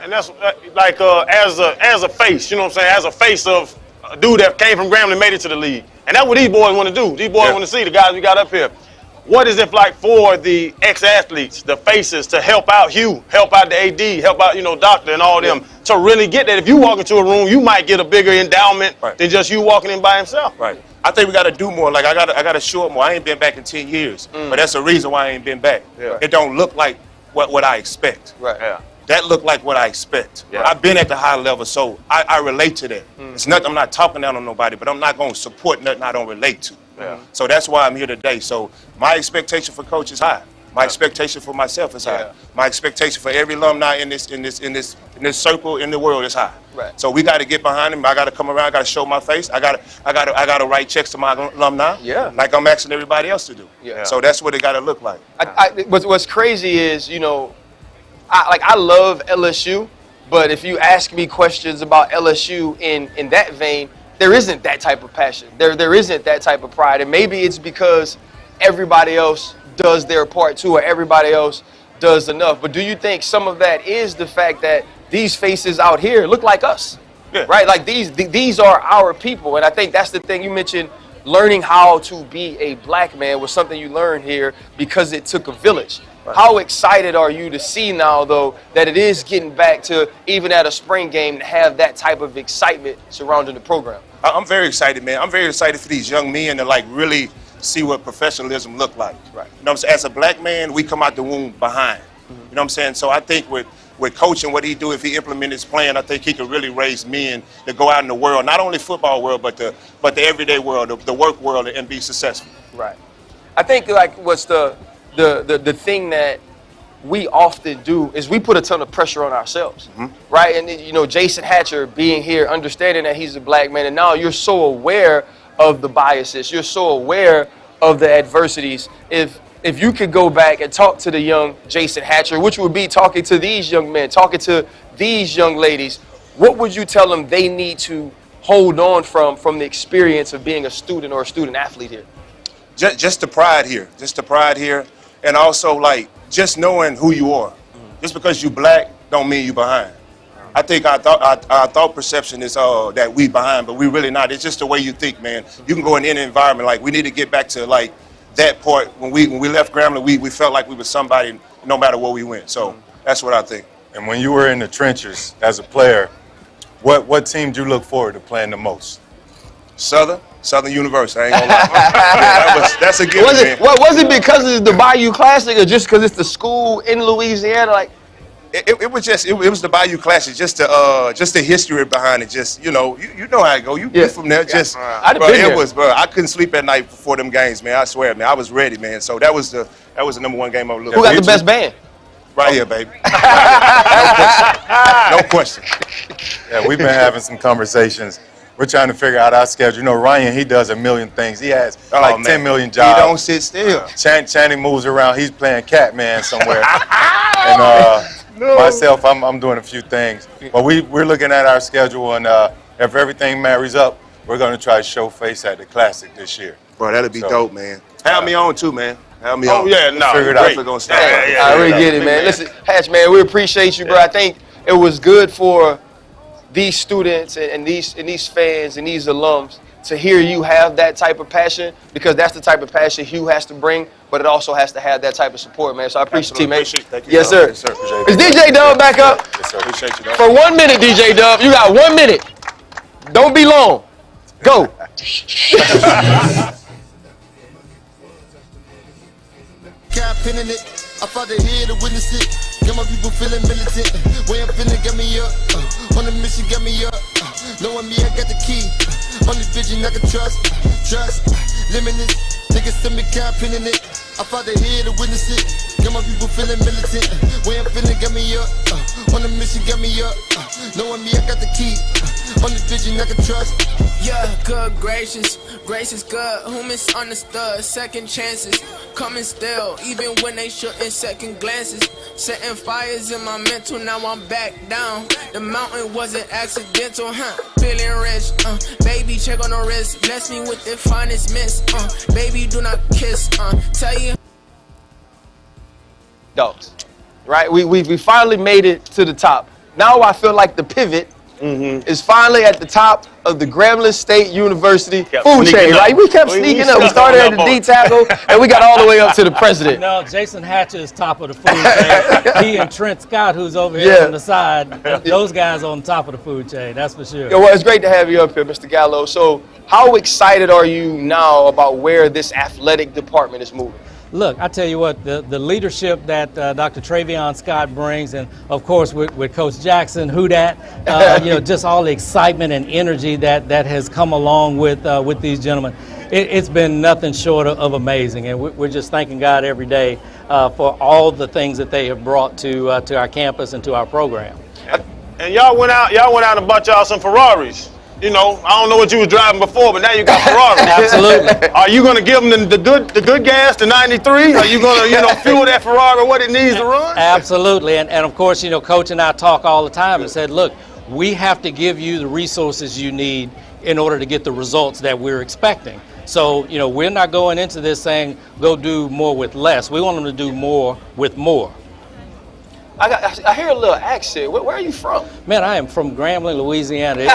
And that's like as a face, you know what I'm saying? As a face of a dude that came from Grambling and made it to the league, and that's what these boys want to do. These boys want to see the guys we got up here. What is it like for the ex-athletes, the faces, to help out Hugh, help out the AD, help out, Doctor and all them, to really get that? If you walk into a room, you might get a bigger endowment than just you walking in by himself. Right. I think we got to do more. Like, I got to show up more. I ain't been back in 10 years, but that's the reason why I ain't been back. Yeah. It don't look like what I expect. Right. Yeah. That look like what I expect. Yeah. I've been at the high level, so I relate to that. It's nothing, I'm not talking down on nobody, but I'm not going to support nothing I don't relate to. Yeah. So that's why I'm here today. So my expectation for Coach is high. My expectation for myself is high. My expectation for every alumni in this circle in the world is high. Right. So we got to get behind him. I got to come around. I got to show my face. I got to write checks to my alumni. Yeah. Like I'm asking everybody else to do. Yeah. So that's what it got to look like. What's crazy is I love LSU, but if you ask me questions about LSU in that vein, there isn't that type of passion. There isn't that type of pride. And maybe it's because everybody else does their part too, or everybody else does enough. But do you think some of that is the fact that these faces out here look like us? Yeah. Right? Like these are our people. And I think that's the thing you mentioned, learning how to be a black man was something you learned here because it took a village. Right. How excited are you to see now, though, that it is getting back to, even at a spring game, to have that type of excitement surrounding the program? I'm very excited, man. I'm very excited for these young men to really see what professionalism look like. Right. You know what I'm saying? As a black man, we come out the womb behind. Mm-hmm. You know what I'm saying? So I think with coaching, what he do, if he implement his plan, I think he could really raise men to go out in the world, not only football world, but the everyday world, the work world, and be successful. Right. I think what's the thing that we often do is we put a ton of pressure on ourselves, right? And Jason Hatcher being here, understanding that he's a black man, and now you're so aware of the biases, you're so aware of the adversities. If you could go back and talk to the young Jason Hatcher, which would be talking to these young men, talking to these young ladies, what would you tell them they need to hold on from the experience of being a student or a student athlete here? Just the pride here, and also just knowing who you are. Just because you black don't mean you behind. I think our thought perception is that we behind, but we really not. It's just the way you think, man. You can go in any environment. We need to get back to that part. When we left Grambling, we felt like we were somebody no matter where we went. So that's what I think. And when you were in the trenches as a player, what team did you look forward to playing the most? Southern. Southern University, I ain't gonna lie. That's a given, man. Was it because it's the Bayou Classic or just because it's the school in Louisiana? Like, it was the Bayou Classic, just the history behind it. Just you know how it go. You from there, just bro. I couldn't sleep at night before them games, man. I swear, man. I was ready, man. So that was the #1 game I was looking. Who got the best band? Right here, baby. No question. Yeah, we've been having some conversations. We're trying to figure out our schedule. You know, Ryan, he does a million things. He has 10 million jobs. He don't sit still. Channing moves around. He's playing Catman somewhere. And myself, I'm doing a few things. But we're looking at our schedule, and if everything marries up, we're going to try to show face at the Classic this year. Bro, that'll be dope, man. Have me on, too, man. Have me on. Yeah, no. Figure it out. We're going to start. I really get it, man. Listen, Hatch, man, we appreciate you, bro. I think it was good for these students and these fans and these alums to hear you have that type of passion, because that's the type of passion Hugh has to bring, but it also has to have that type of support, man. So I appreciate you, man. Yes, sir. Yes, sir. Is DJ Dub back up? Yes, sir. Appreciate you, dog. For 1 minute, DJ Dub. You got 1 minute. Don't be long. Go. Cap pinning it. I fought the head to witness it. Got my people feeling militant. Way I'm feeling got me up. On the mission got me up. Knowing me, I got the key. Only vision I can trust. Limitless. Niggas send me cap pinning it. I fought the head to witness it. Got my people feeling militant. Way I'm feeling got me up. On the mission got me up. Knowing me, I got the key. Only vision I can trust. Yeah, good gracious, grace is good. Who misunderstood? Second chances, coming still, even when they shouldn't. Second glances, setting fires in my mental. Now I'm back down. The mountain wasn't accidental, Feeling rich, baby, check on the wrist. Bless me with the finest miss, baby, do not kiss, tell you. Dogs, right? We finally made it to the top. Now I feel like the pivot is finally at the top of the Grambling State University food chain, right? We kept sneaking up. We started at the D tackle, and we got all the way up to the president. No, Jason Hatcher is top of the food chain. He and Trent Scott, who's over here on the side, those guys on top of the food chain, that's for sure. Yeah, well, it's great to have you up here, Mr. Gallot. So how excited are you now about where this athletic department is moving? Look, I tell you what, the leadership that Dr. Travion Scott brings, and of course with Coach Jackson, who that, just all the excitement and energy that has come along with these gentlemen. It's been nothing short of amazing, and we're just thanking God every day for all the things that they have brought to our campus and to our program. And y'all went out and bought y'all some Ferraris. You know, I don't know what you was driving before, but now you got Ferrari. Absolutely. Are you going to give them the good gas, the 93? Are you going to, fuel that Ferrari what it needs to run? Absolutely. And of course, Coach and I talk all the time and said, look, we have to give you the resources you need in order to get the results that we're expecting. So, we're not going into this saying, go do more with less. We want them to do more with more. I hear a little accent. Where are you from? Man, I am from Grambling, Louisiana.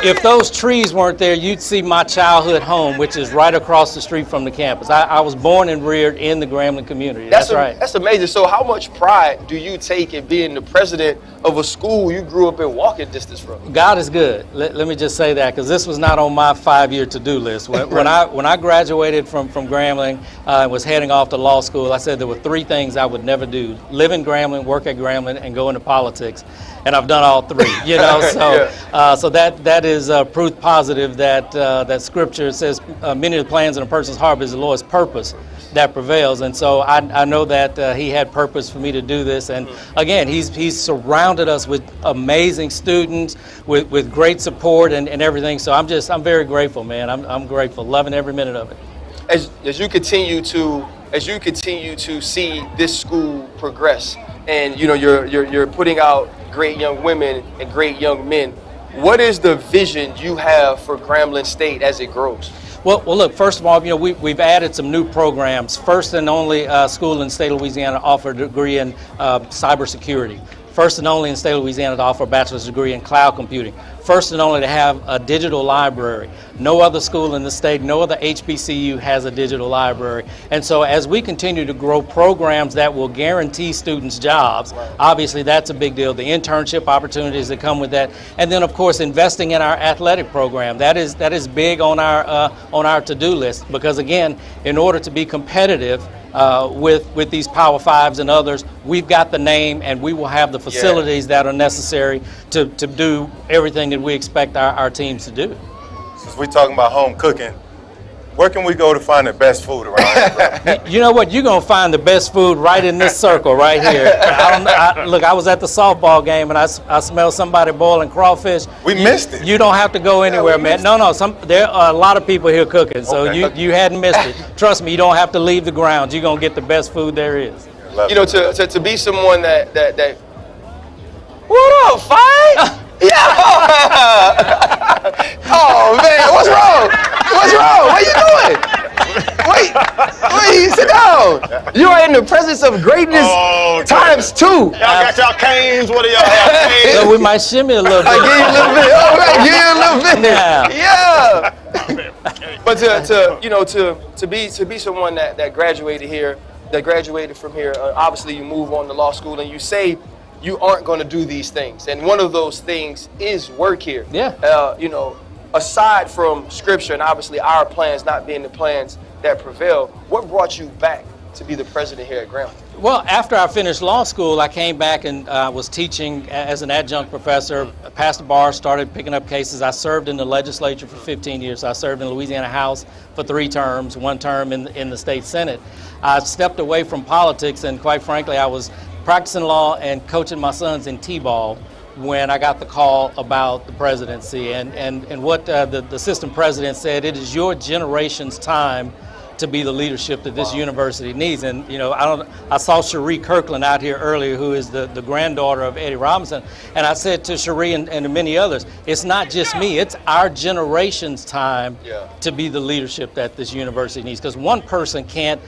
If those trees weren't there, you'd see my childhood home, which is right across the street from the campus. I was born and reared in the Grambling community. That's right. That's amazing. So how much pride do you take in being the president of a school you grew up in walking distance from? God is good. Let me just say that, because this was not on my 5-year to-do list. When I graduated from Grambling and was heading off to law school, I said there were 3 things I would never do: live in Grambling, work at Grambling, and go into politics. And I've done all 3, So that is proof positive that Scripture says many of the plans in a person's heart is the Lord's purpose that prevails. And so I know that He had purpose for me to do this. And again, He's surrounded us with amazing students, with great support and everything. So I'm very grateful, man. I'm grateful, loving every minute of it. As you continue to see this school progress, and you're putting out great young women and great young men, what is the vision you have for Grambling State as it grows? Well, look, first of all, we've added some new programs. First and only school in the state of Louisiana to offer a degree in cybersecurity. first and only in the state of Louisiana to offer a bachelor's degree in cloud computing, first and only to have a digital library. No other school in the state, no other HBCU has a digital library. And so as we continue to grow programs that will guarantee students jobs, obviously that's a big deal. The internship opportunities that come with that. And then of course investing in our athletic program. That is big on our to-do list, because again, in order to be competitive with these Power Fives and others, we've got the name and we will have the facilities that are necessary to do everything that we expect our teams to do. Since we're talking about home cooking, where can we go to find the best food around here? You know what? You're going to find the best food right in this circle right here. Look, I was at the softball game and I smelled somebody boiling crawfish. We missed it. You don't have to go anywhere, man. No, there are a lot of people here cooking, so you hadn't missed it. Trust me, you don't have to leave the grounds. You're going to get the best food there is. You know, to be someone that what up, Five? Yeah. Oh man, what's wrong? What's wrong? What are you doing? Wait, sit down. You are in the presence of greatness times 2. Y'all got y'all canes. What do y'all have? Canes? So we might shimmy a little bit. I give you a little bit. All right, give you a little bit. Yeah. But to be someone that graduated here, that graduated from here, obviously you move on to law school and you say you aren't going to do these things, and one of those things is work here. Yeah. Aside from scripture and obviously our plans not being the plans that prevail, what brought you back to be the president here at Grambling? Well, after I finished law school, I came back and was teaching as an adjunct professor, passed the bar, started picking up cases. I served in the legislature for 15 years. I served in the Louisiana House for 3 terms, 1 term in the state Senate. I stepped away from politics, and quite frankly, I was practicing law and coaching my sons in T-ball when I got the call about the presidency. And what the assistant president said, it is your generation's time to be the leadership that this university needs. And I saw Cherie Kirkland out here earlier, who is the granddaughter of Eddie Robinson, and I said to Cherie and many others, it's not just me, it's our generation's time to be the leadership that this university needs, because one person can't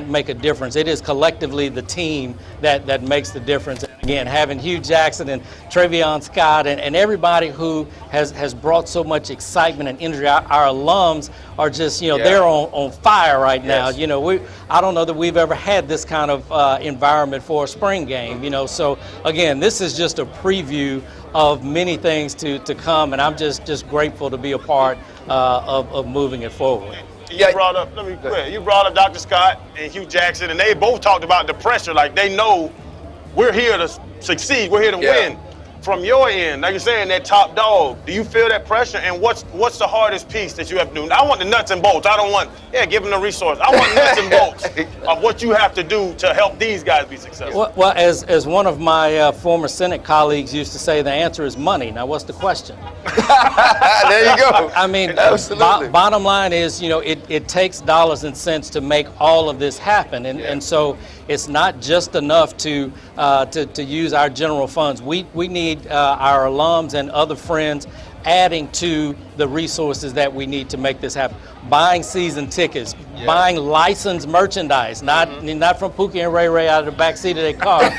make a difference. It is collectively the team that makes the difference. Again, having Hugh Jackson and Travion Scott and everybody who has brought so much excitement and energy. Our alums are just, they're on fire right now. I don't know that we've ever had this kind of environment for a spring game, So again, this is just a preview of many things to come, and I'm just grateful to be a part of moving it forward. You brought up Dr. Scott and Hugh Jackson, and they both talked about the pressure. Like, they know we're here to succeed, we're here to win. From your end, like you're saying, that top dog, do you feel that pressure? And what's the hardest piece that you have to do? I want the nuts and bolts. I don't want, give them the resource. I want nuts and bolts of what you have to do to help these guys be successful. Well, as one of my former Senate colleagues used to say, the answer is money. Now, what's the question? There you go. I mean, bottom line is, it takes dollars and cents to make all of this happen. And so it's not just enough to use our general funds. We need our alums and other friends adding to the resources that we need to make this happen. Buying season tickets, buying licensed merchandise, not from Pookie and Ray Ray out of the back seat of their car.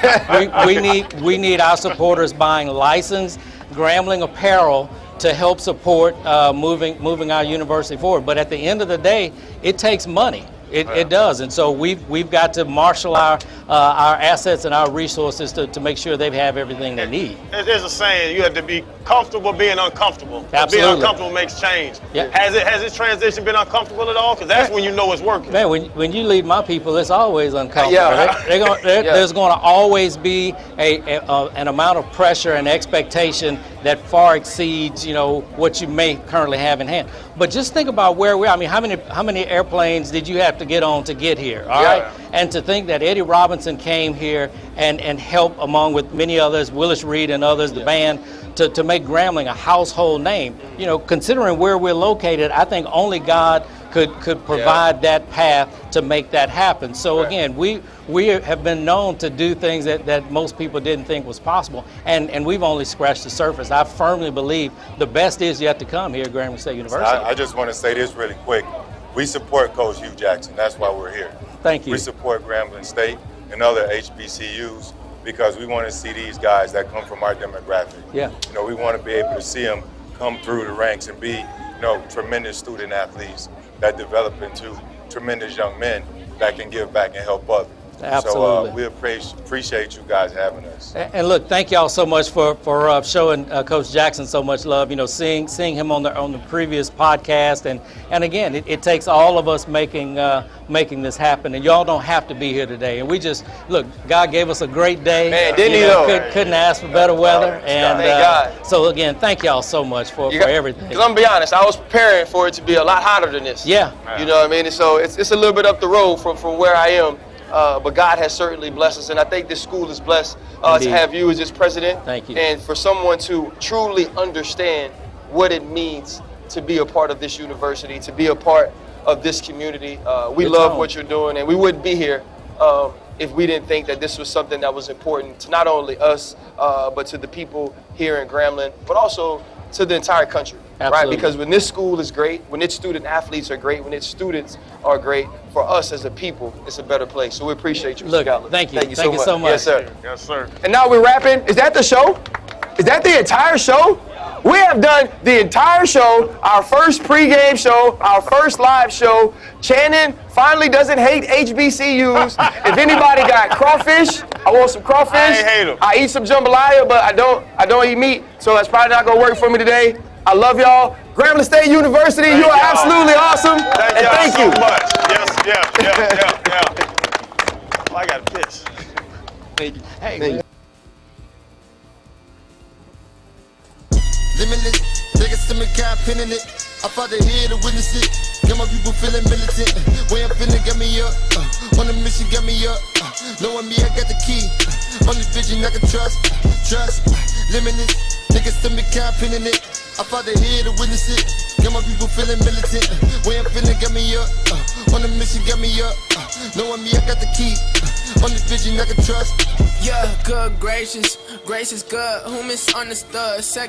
we need our supporters buying licensed Grambling apparel to help support moving our university forward. But at the end of the day, it takes money. It does, and so we've got to marshal our assets and our resources to make sure they have everything they need. There's a saying: you have to be comfortable being uncomfortable. Absolutely. Being uncomfortable makes change. Yep. Has this transition been uncomfortable at all? Because that's when you know it's working. Man, when you lead my people, it's always uncomfortable. Yeah. There's going to always be an amount of pressure and expectation that far exceeds what you may currently have in hand. But just think about where we are. I mean, how many airplanes did you have to get on to get here? All right. And to think that Eddie Robinson came here and helped, along with many others, Willis Reed and others, the band, to make Grambling a household name. Considering where we're located, I think only God could provide that path to make that happen. So again, we have been known to do things that most people didn't think was possible, and we've only scratched the surface. I firmly believe the best is yet to come here at Grambling State University. I just want to say this really quick. We support Coach Hugh Jackson. That's why we're here. Thank you. We support Grambling State and other HBCUs. because we want to see these guys that come from our demographic. Yeah. You know, we want to be able to see them come through the ranks and be, you know, tremendous student athletes that develop into tremendous young men that can give back and help others. Absolutely. So we appreciate you guys having us. And look, thank y'all so much for showing Coach Jackson so much love. You know, seeing him on the previous podcast, and again, it takes all of us making this happen. And y'all don't have to be here today. And we just look, God gave us a great day. Man, didn't he though? Couldn't ask for better weather. And thank God. So again, thank y'all so much for everything. Because I'm gonna be honest, I was preparing for it to be a lot hotter than this. Yeah. You know what I mean? And so it's a little bit up the road from where I am. But God has certainly blessed us, and I think this school is blessed to have you as its president. Thank you. And for someone to truly understand what it means to be a part of this university, to be a part of this community. We love what you're doing, and we wouldn't be here if we didn't think that this was something that was important to not only us, but to the people here in Grambling, but also to the entire country. Absolutely. Right? Because when this school is great, when its student athletes are great, when its students are great, for us as a people, it's a better place. So we appreciate you, Mr. Gallot. Thank you. Thank you so much. Yes, sir. Yes, sir. And now we're wrapping. Is that the show? Is that the entire show? We have done the entire show, our first pregame show, our first live show. Channing finally doesn't hate HBCUs. If anybody got crawfish, I want some crawfish. I ain't hate 'em. I eat some jambalaya, but I don't eat meat, so that's probably not gonna work for me today. I love y'all. Grambling State University, you are absolutely awesome. Thank you so much. Yes. Oh, I got a piss. Thank you. Hey. Thank you. Limitless, niggas to me can't pin in it. I fought to hear to witness it. Got my people feeling militant. Way I'm feeling, get me up. On a mission, get me up. Knowing me, I got the key. Only vision I can trust. Limitless, niggas to me can't pin in it. I fought to hear to witness it. Got my people feeling militant. Way I'm feeling, get me up. On a mission, get me up. Knowing me, I got the key. Only vision I can trust. Yeah, good gracious, grace is good. Who misunderstood? Second